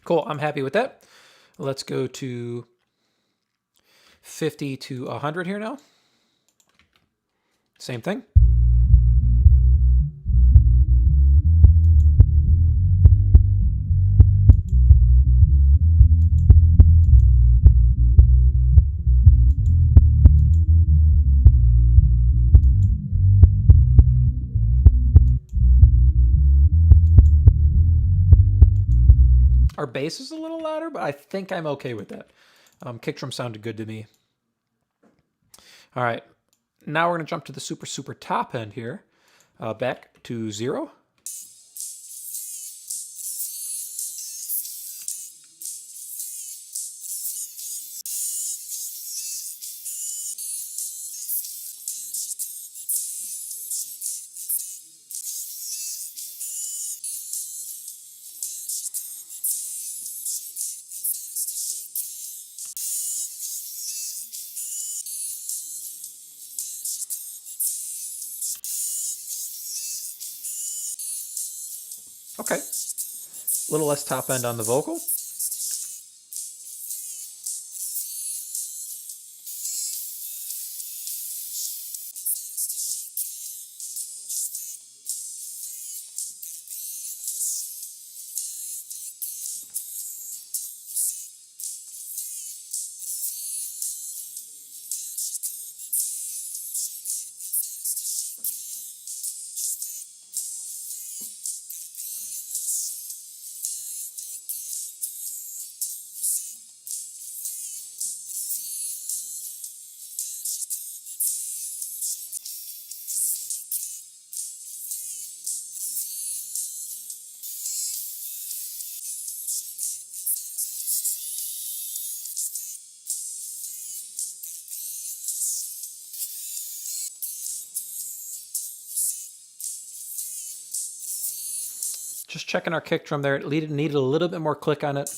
Cool, I'm happy with that. Let's go to 50 to 100 here now. Same thing. Our bass is a little louder, but I think I'm okay with that. Kick drum sounded good to me. All right, now we're going to jump to the super, super top end here. Back to 0. Okay. A little less top end on the vocal. Just checking our kick drum there. It needed a little bit more click on it.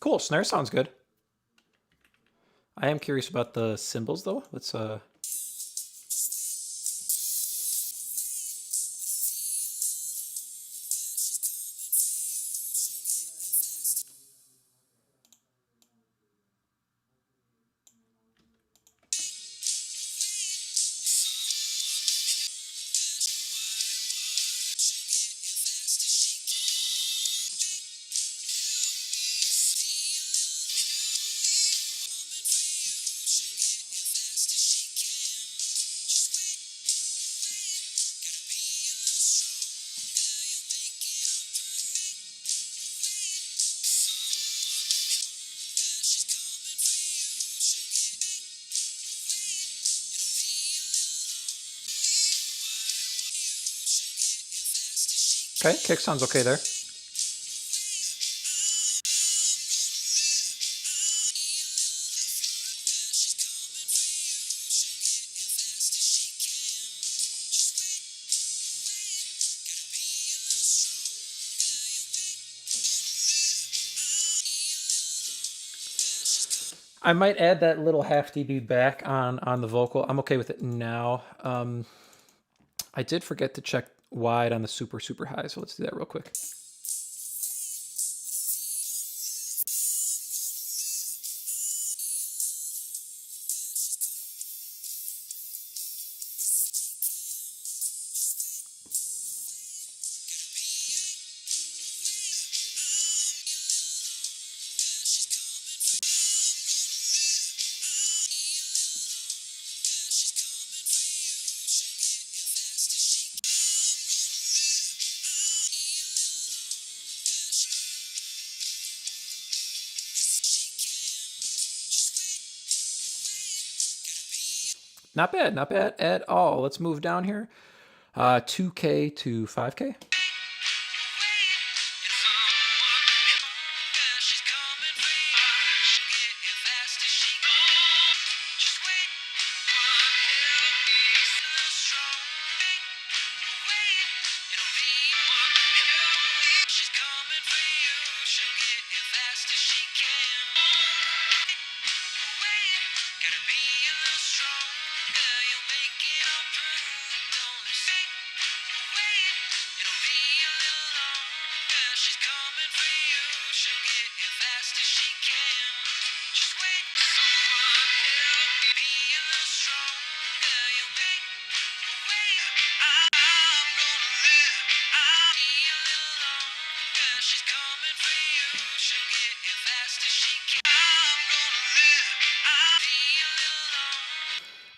Cool, snare sounds good. I am curious about the cymbals though. Let's okay, kick sounds okay there. I might add that little half dB back on the vocal. I'm okay with it now. I did forget to check wide on the super high, so let's do that real quick. Not bad at all. Let's move down here. 2K to 5K.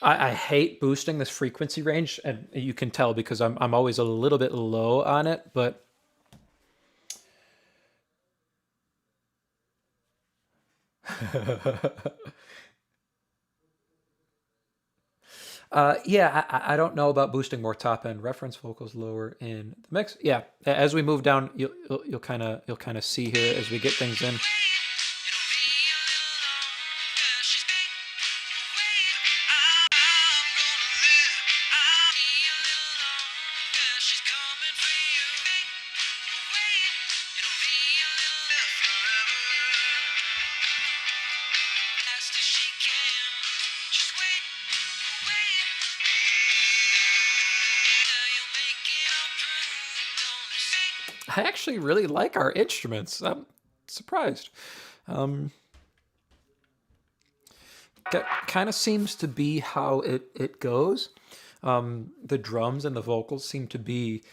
I hate boosting this frequency range, and you can tell because I'm always a little bit low on it, but Yeah, I don't know about boosting more top end reference vocals lower in the mix. Yeah, as we move down, you'll kind of see here as we get things in. I actually really like our instruments. I'm surprised. Um, kind of seems to be how it goes. The drums and the vocals seem to be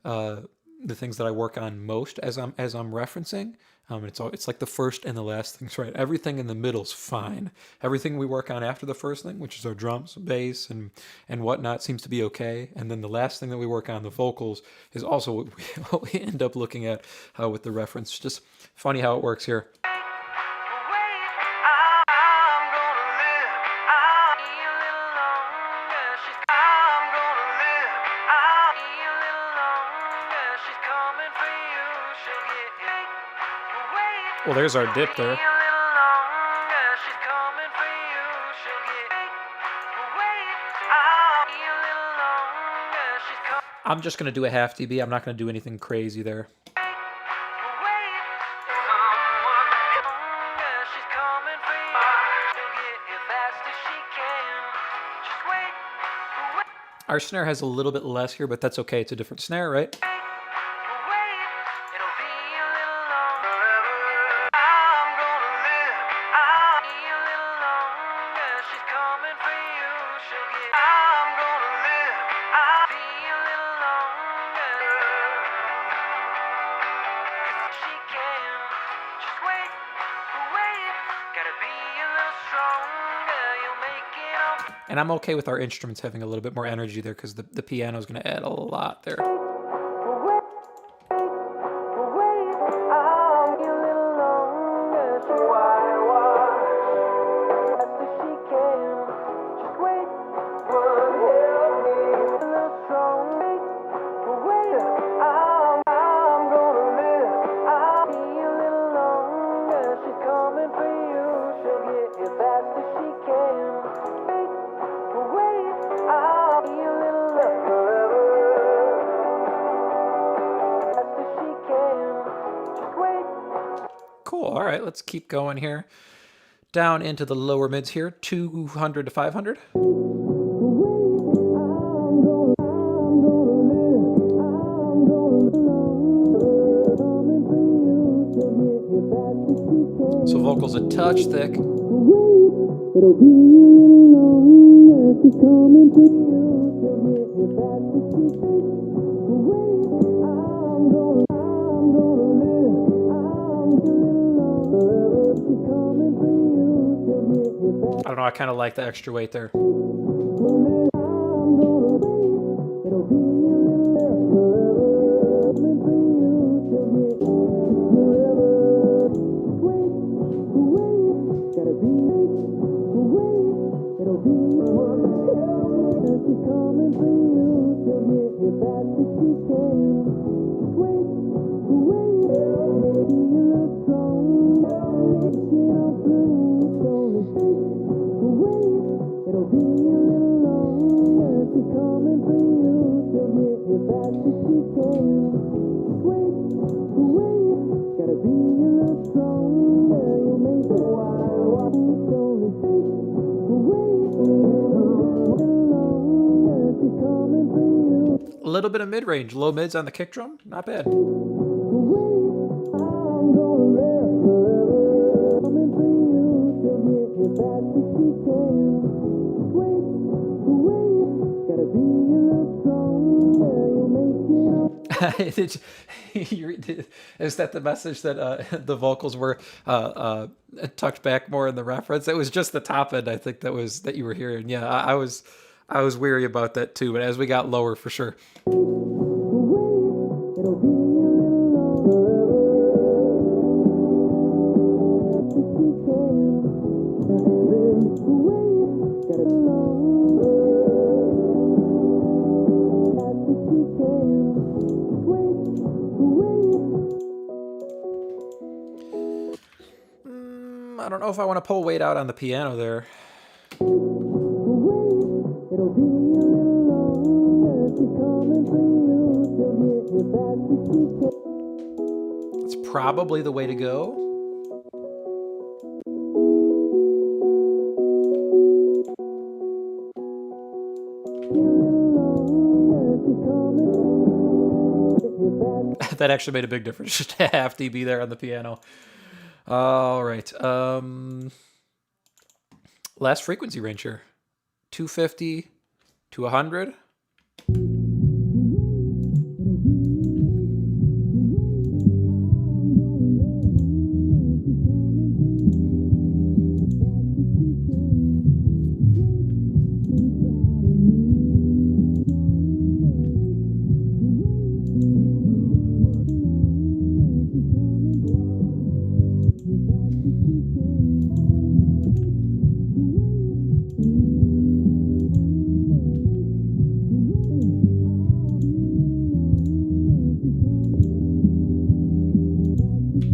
the things that I work on most as I'm referencing. It's like the first and the last things, right? Everything in the middle's fine. Everything we work on after the first thing, which is our drums, bass, and whatnot, seems to be okay. And then the last thing that we work on, the vocals, is also what we end up looking at with the reference. Just funny how it works here. Well, there's our dip there. I'm just going to do a half dB. I'm not going to do anything crazy there. Our snare has a little bit less here, but that's okay. It's a different snare, right? And I'm okay with our instruments having a little bit more energy there because the piano is going to add a lot there. Cool. All right, let's keep going here. Down into the lower mids here, 200 to 500. So vocals a touch thick. It'll be longer, she's coming for you. She'll get you back to she I'm gonna live. She's coming for you. She'll get you back. I don't know, I kind of like the extra weight there. It'll be a little bit of mid-range, low mids on the kick drum, not bad. Is that the message that the vocals were tucked back more in the reference? It was just the top end, I think, that you were hearing. Yeah, I was weary about that too, but as we got lower, for sure. I don't know if I want to pull weight out on the piano there. That's probably the way to go. That actually made a big difference. Just a half dB there on the piano. All right. Last frequency range here. 250 to 100.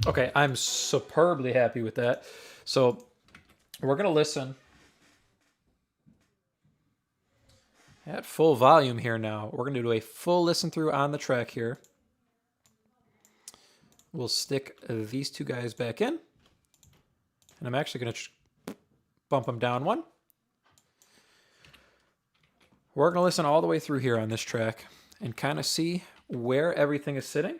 Okay, I'm superbly happy with that. So we're going to listen at full volume here now. We're going to do a full listen through on the track here. We'll stick these two guys back in. And I'm actually going to bump them down one. We're going to listen all the way through here on this track and kind of see where everything is sitting.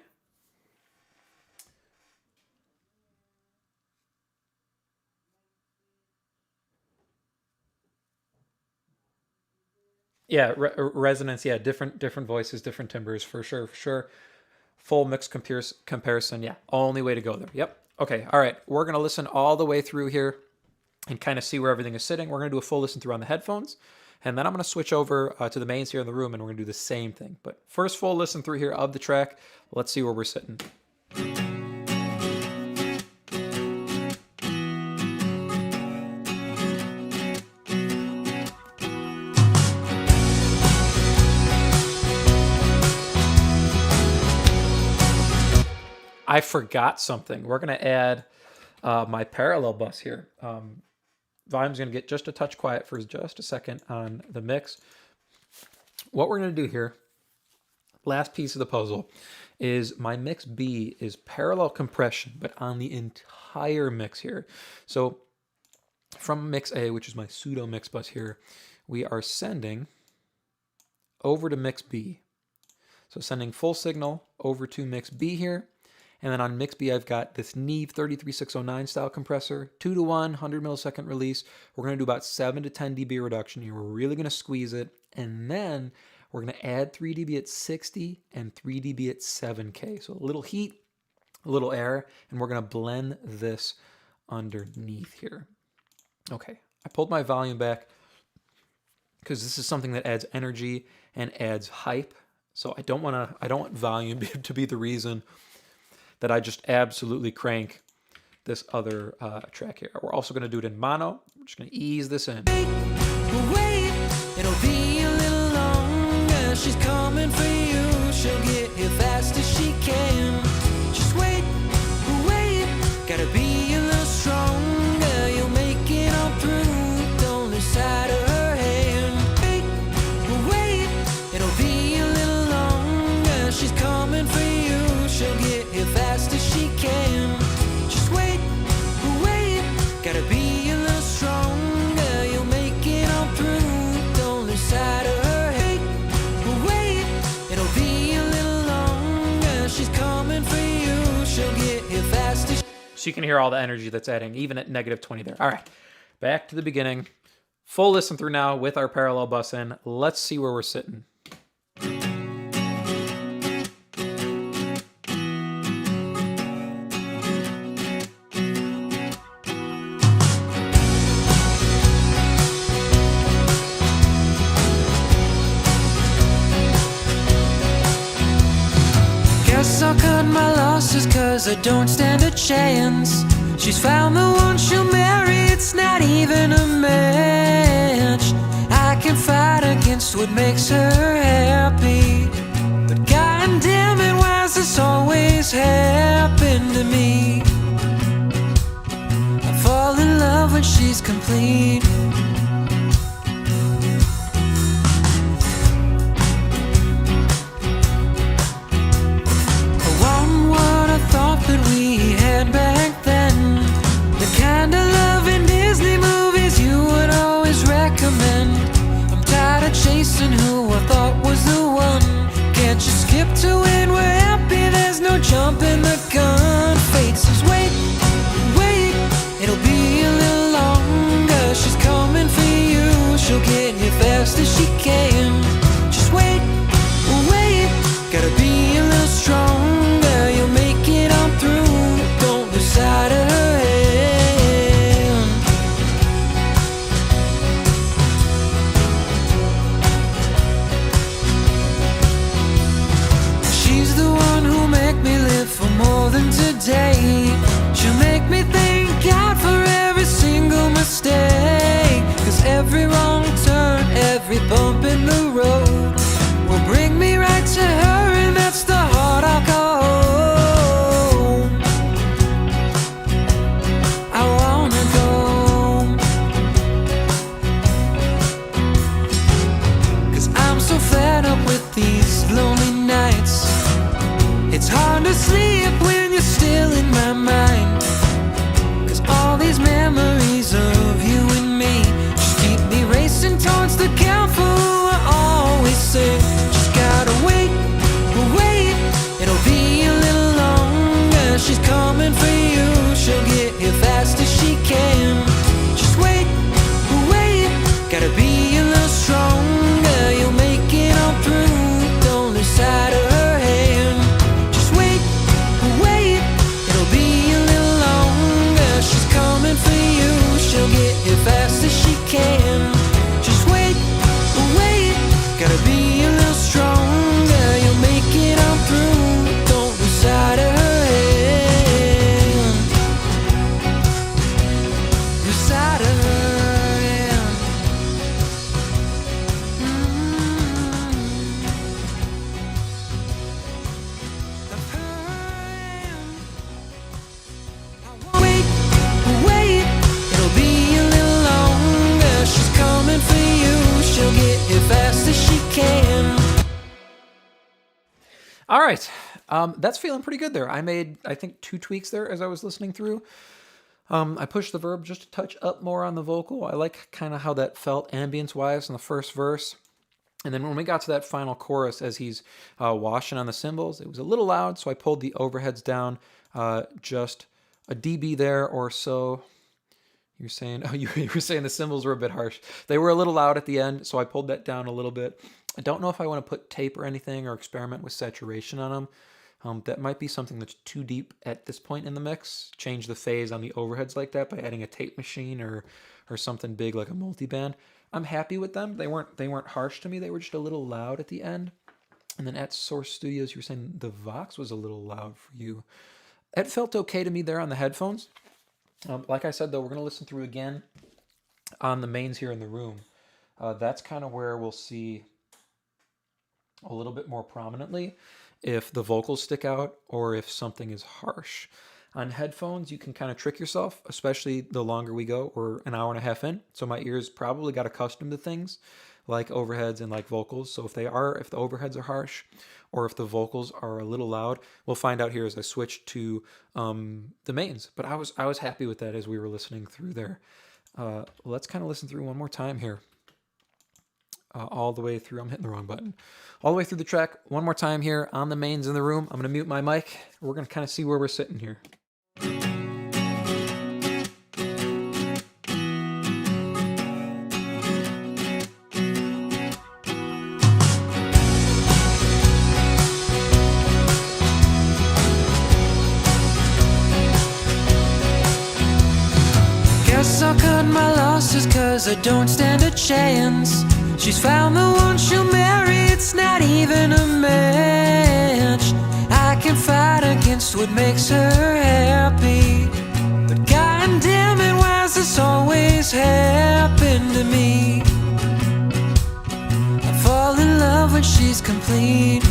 Yeah, resonance. Yeah, different voices, different timbres, for sure, for sure. Full mix comparison. Yeah, only way to go there. Yep. Okay. All right. We're gonna listen all the way through here and kind of see where everything is sitting. We're gonna do a full listen through on the headphones, and then I'm gonna switch over to the mains here in the room, and we're gonna do the same thing. But first, full listen through here of the track. Let's see where we're sitting. I forgot something. We're going to add my parallel bus here. Volume's going to get just a touch quiet for just a second on the mix. What we're going to do here, last piece of the puzzle, is my mix B is parallel compression, but on the entire mix here. So from mix A, which is my pseudo mix bus here, we are sending over to mix B. So sending full signal over to mix B here. And then on mix B, I've got this Neve 33609 style compressor, 2-to-1, 100 millisecond release. We're going to do about 7 to 10 dB reduction here. We're really going to squeeze it. And then we're going to add 3 dB at 60 and 3 dB at 7K. So a little heat, a little air, and we're going to blend this underneath here. Okay, I pulled my volume back because this is something that adds energy and adds hype. So I don't want volume to be the reason that I just absolutely crank this other track here. We're also going to do it in mono. We're just going to ease this in. Wait, it'll be a little longer. She's coming for you. She'll get here fast as she can. Just wait, gotta be a little stronger. You'll make it all through. Don't lose sight of her hand. Wait, it'll be a little longer. She's coming for you. She'll get here fast as she can. Just wait, gotta be a little stronger. You'll make it all through. Don't lose sight of her hate. Wait, it'll be a little longer. She's coming for you. She'll get here fast as. So you can hear all the energy that's adding, even at -20 there. All right, back to the beginning. Full listen through now with our parallel bus in. Let's see where we're sitting. Guess I'll cut my losses 'cause I don't stand a chance. She's found the one she'll marry. It's not even a match. I can fight against what makes her happy, but to me. I fall in love when she's complete. I want what I thought that we had back then, the kind of love in Disney movies you would always recommend. I'm tired of chasing who I thought was the one. Can't you skip to when we're happy? There's no jumping the gun. Fate says wait, wait, it'll be a little longer. She's coming for you, she'll get here fast as she can. Just wait, wait, gotta be a little stronger. You'll make it on through, don't lose sight of her hand. She's the one who'll make me live for more than today. She'll make me thank God for every single mistake. Cause every wrong turn, every bump in the road will bring me right to her, and that's the heart I'll call home. I wanna go home. Cause I'm so fed up with these lonely nights. It's hard to sleep when you're still in my mind. Cause all these memories of you and me just keep me racing towards the count for who I always say. Just gotta wait, wait, it'll be a little longer. She's coming for you, she'll get here fast as she can. Just wait, wait, gotta be a little stronger. You'll make it on through, don't lose sight of her hand. Just wait, wait, it'll be a little longer. She's coming for you, she'll get here fast as she can. Just wait, wait, gotta be a little stronger. You'll make it on through, don't lose sight of her hand. Lose sight of her hand. Of her hand. Wait, wait, it'll be a little longer. She's coming for you, she'll get here fast as she can. All right. That's feeling pretty good there. I made, I think, 2 tweaks there as I was listening through. I pushed the verb just a touch up more on the vocal. I like kind of how that felt ambience-wise in the first verse. And then when we got to that final chorus, as he's washing on the cymbals, it was a little loud, so I pulled the overheads down just a dB there or so. You're saying, oh, you were saying the cymbals were a bit harsh. They were a little loud at the end, so I pulled that down a little bit. I don't know if I want to put tape or anything or experiment with saturation on them. That might be something that's too deep at this point in the mix. Change the phase on the overheads like that by adding a tape machine or something big like a multiband. I'm happy with them. They weren't harsh to me. They were just a little loud at the end. And then at Source Studios, you were saying the Vox was a little loud for you. It felt okay to me there on the headphones. Like I said, though, we're going to listen through again on the mains here in the room. That's kind of where we'll see a little bit more prominently if the vocals stick out or if something is harsh. On headphones, you can kind of trick yourself, especially the longer we go. We're an hour and a half in, so my ears probably got accustomed to things like overheads and like vocals. So if the overheads are harsh or if the vocals are a little loud, we'll find out here as I switch to the mains. But I was happy with that as we were listening through there. Let's kind of listen through one more time here. All the way through. I'm hitting the wrong button. All the way through the track. One more time here on the mains in the room. I'm going to mute my mic. We're going to kind of see where we're sitting here. Guess I'll cut my losses 'cause I don't stand a chance. She's found the one she'll marry, it's not even a match. I can fight against what makes her happy, but god damn it, why's this always happen to me? I fall in love when she's complete.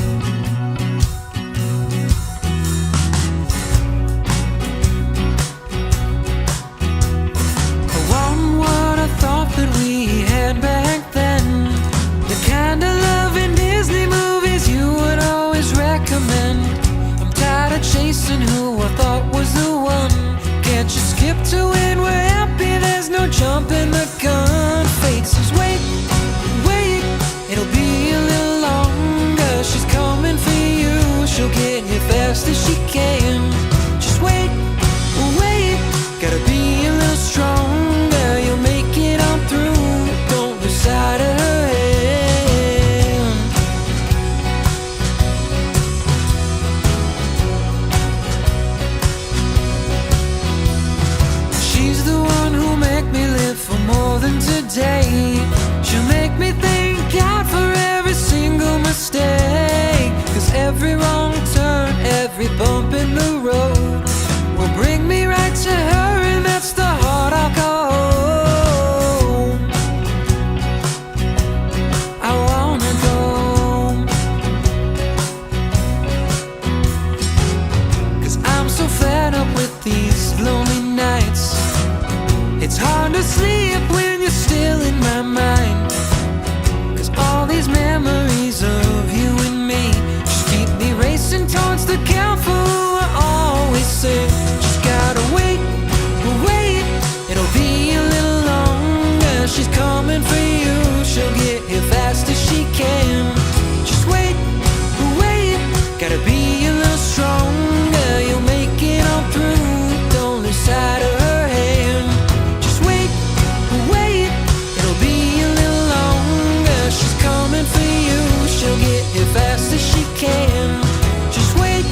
she'll get here fast as she can. Just wait, wait, gotta be a little stronger. You'll make it on through, don't lose sight of her hand. She's the one who'll make me live for more than today. She'll make me thank God for every single mistake. 'Cause every wrong turn, every bump in the road will bring me right to her, and that's the heart I'll call home. I wanna go, 'cause I'm so fed up with these lonely nights. It's hard to sleep when you're still in my mind. 'Cause all these memories of you and me just keep me racing towards the count for who I always say. Just gotta wait, wait, it'll be a little longer. She's coming for you, she'll get here fast as she can. Just wait, wait, gotta be a little stronger. You'll make it all through, don't lose sight of her hand. Just wait, wait, it'll be a little longer. She's coming for you, she'll get here fast as she can. Just wait,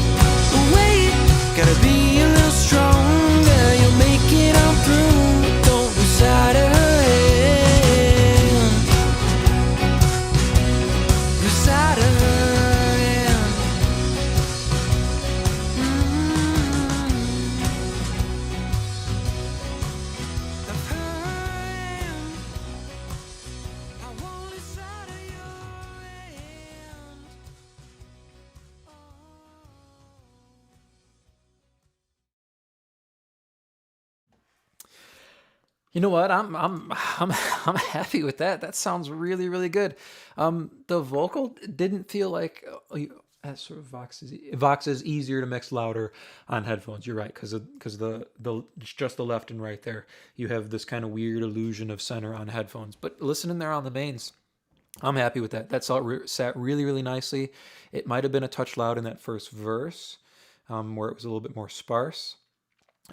wait, gotta be a little stronger. You'll make it on through, don't lose sight of her hand. Lose sight of her hand. Of her hand. I won't lose sight of your hand. You know what? I'm happy with that. That sounds really really good. The vocal didn't feel like that sort of Vox is easier to mix louder on headphones. You're right, because the just the left and right there, you have this kind of weird illusion of center on headphones. But listening there on the mains, I'm happy with that. That sat really really nicely. It might have been a touch loud in that first verse, where it was a little bit more sparse.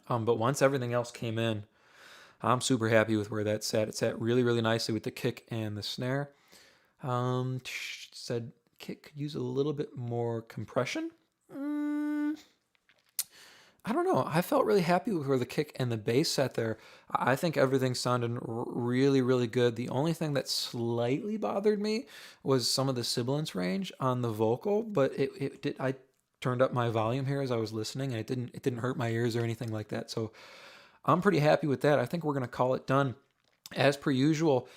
But once everything else came in, I'm super happy with where that sat. It sat really, really nicely with the kick and the snare. Said kick could use a little bit more compression. I don't know. I felt really happy with where the kick and the bass sat there. I think everything sounded really, really good. The only thing that slightly bothered me was some of the sibilance range on the vocal, but it did. I turned up my volume here as I was listening, and it didn't hurt my ears or anything like that. So I'm pretty happy with that. I think we're gonna call it done. As per usual,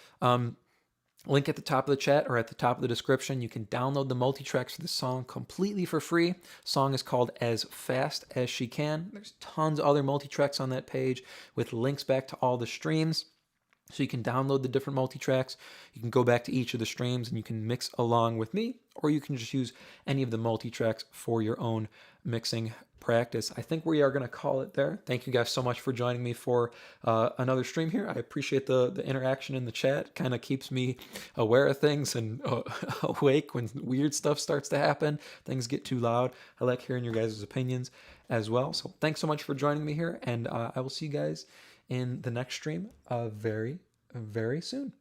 link at the top of the chat or at the top of the description. You can download the multi-tracks for the song completely for free. Song is called As Fast As She Can. There's tons of other multi-tracks on that page with links back to all the streams. So you can download the different multi-tracks. You can go back to each of the streams and you can mix along with me, or you can just use any of the multi-tracks for your own mixing practice. I think we are going to call it there. Thank you guys so much for joining me for another stream here. I appreciate the interaction in the chat. Kind of keeps me aware of things and awake when weird stuff starts to happen. Things get too loud. I like hearing your guys' opinions as well. So thanks so much for joining me here, and I will see you guys in the next stream very, very soon.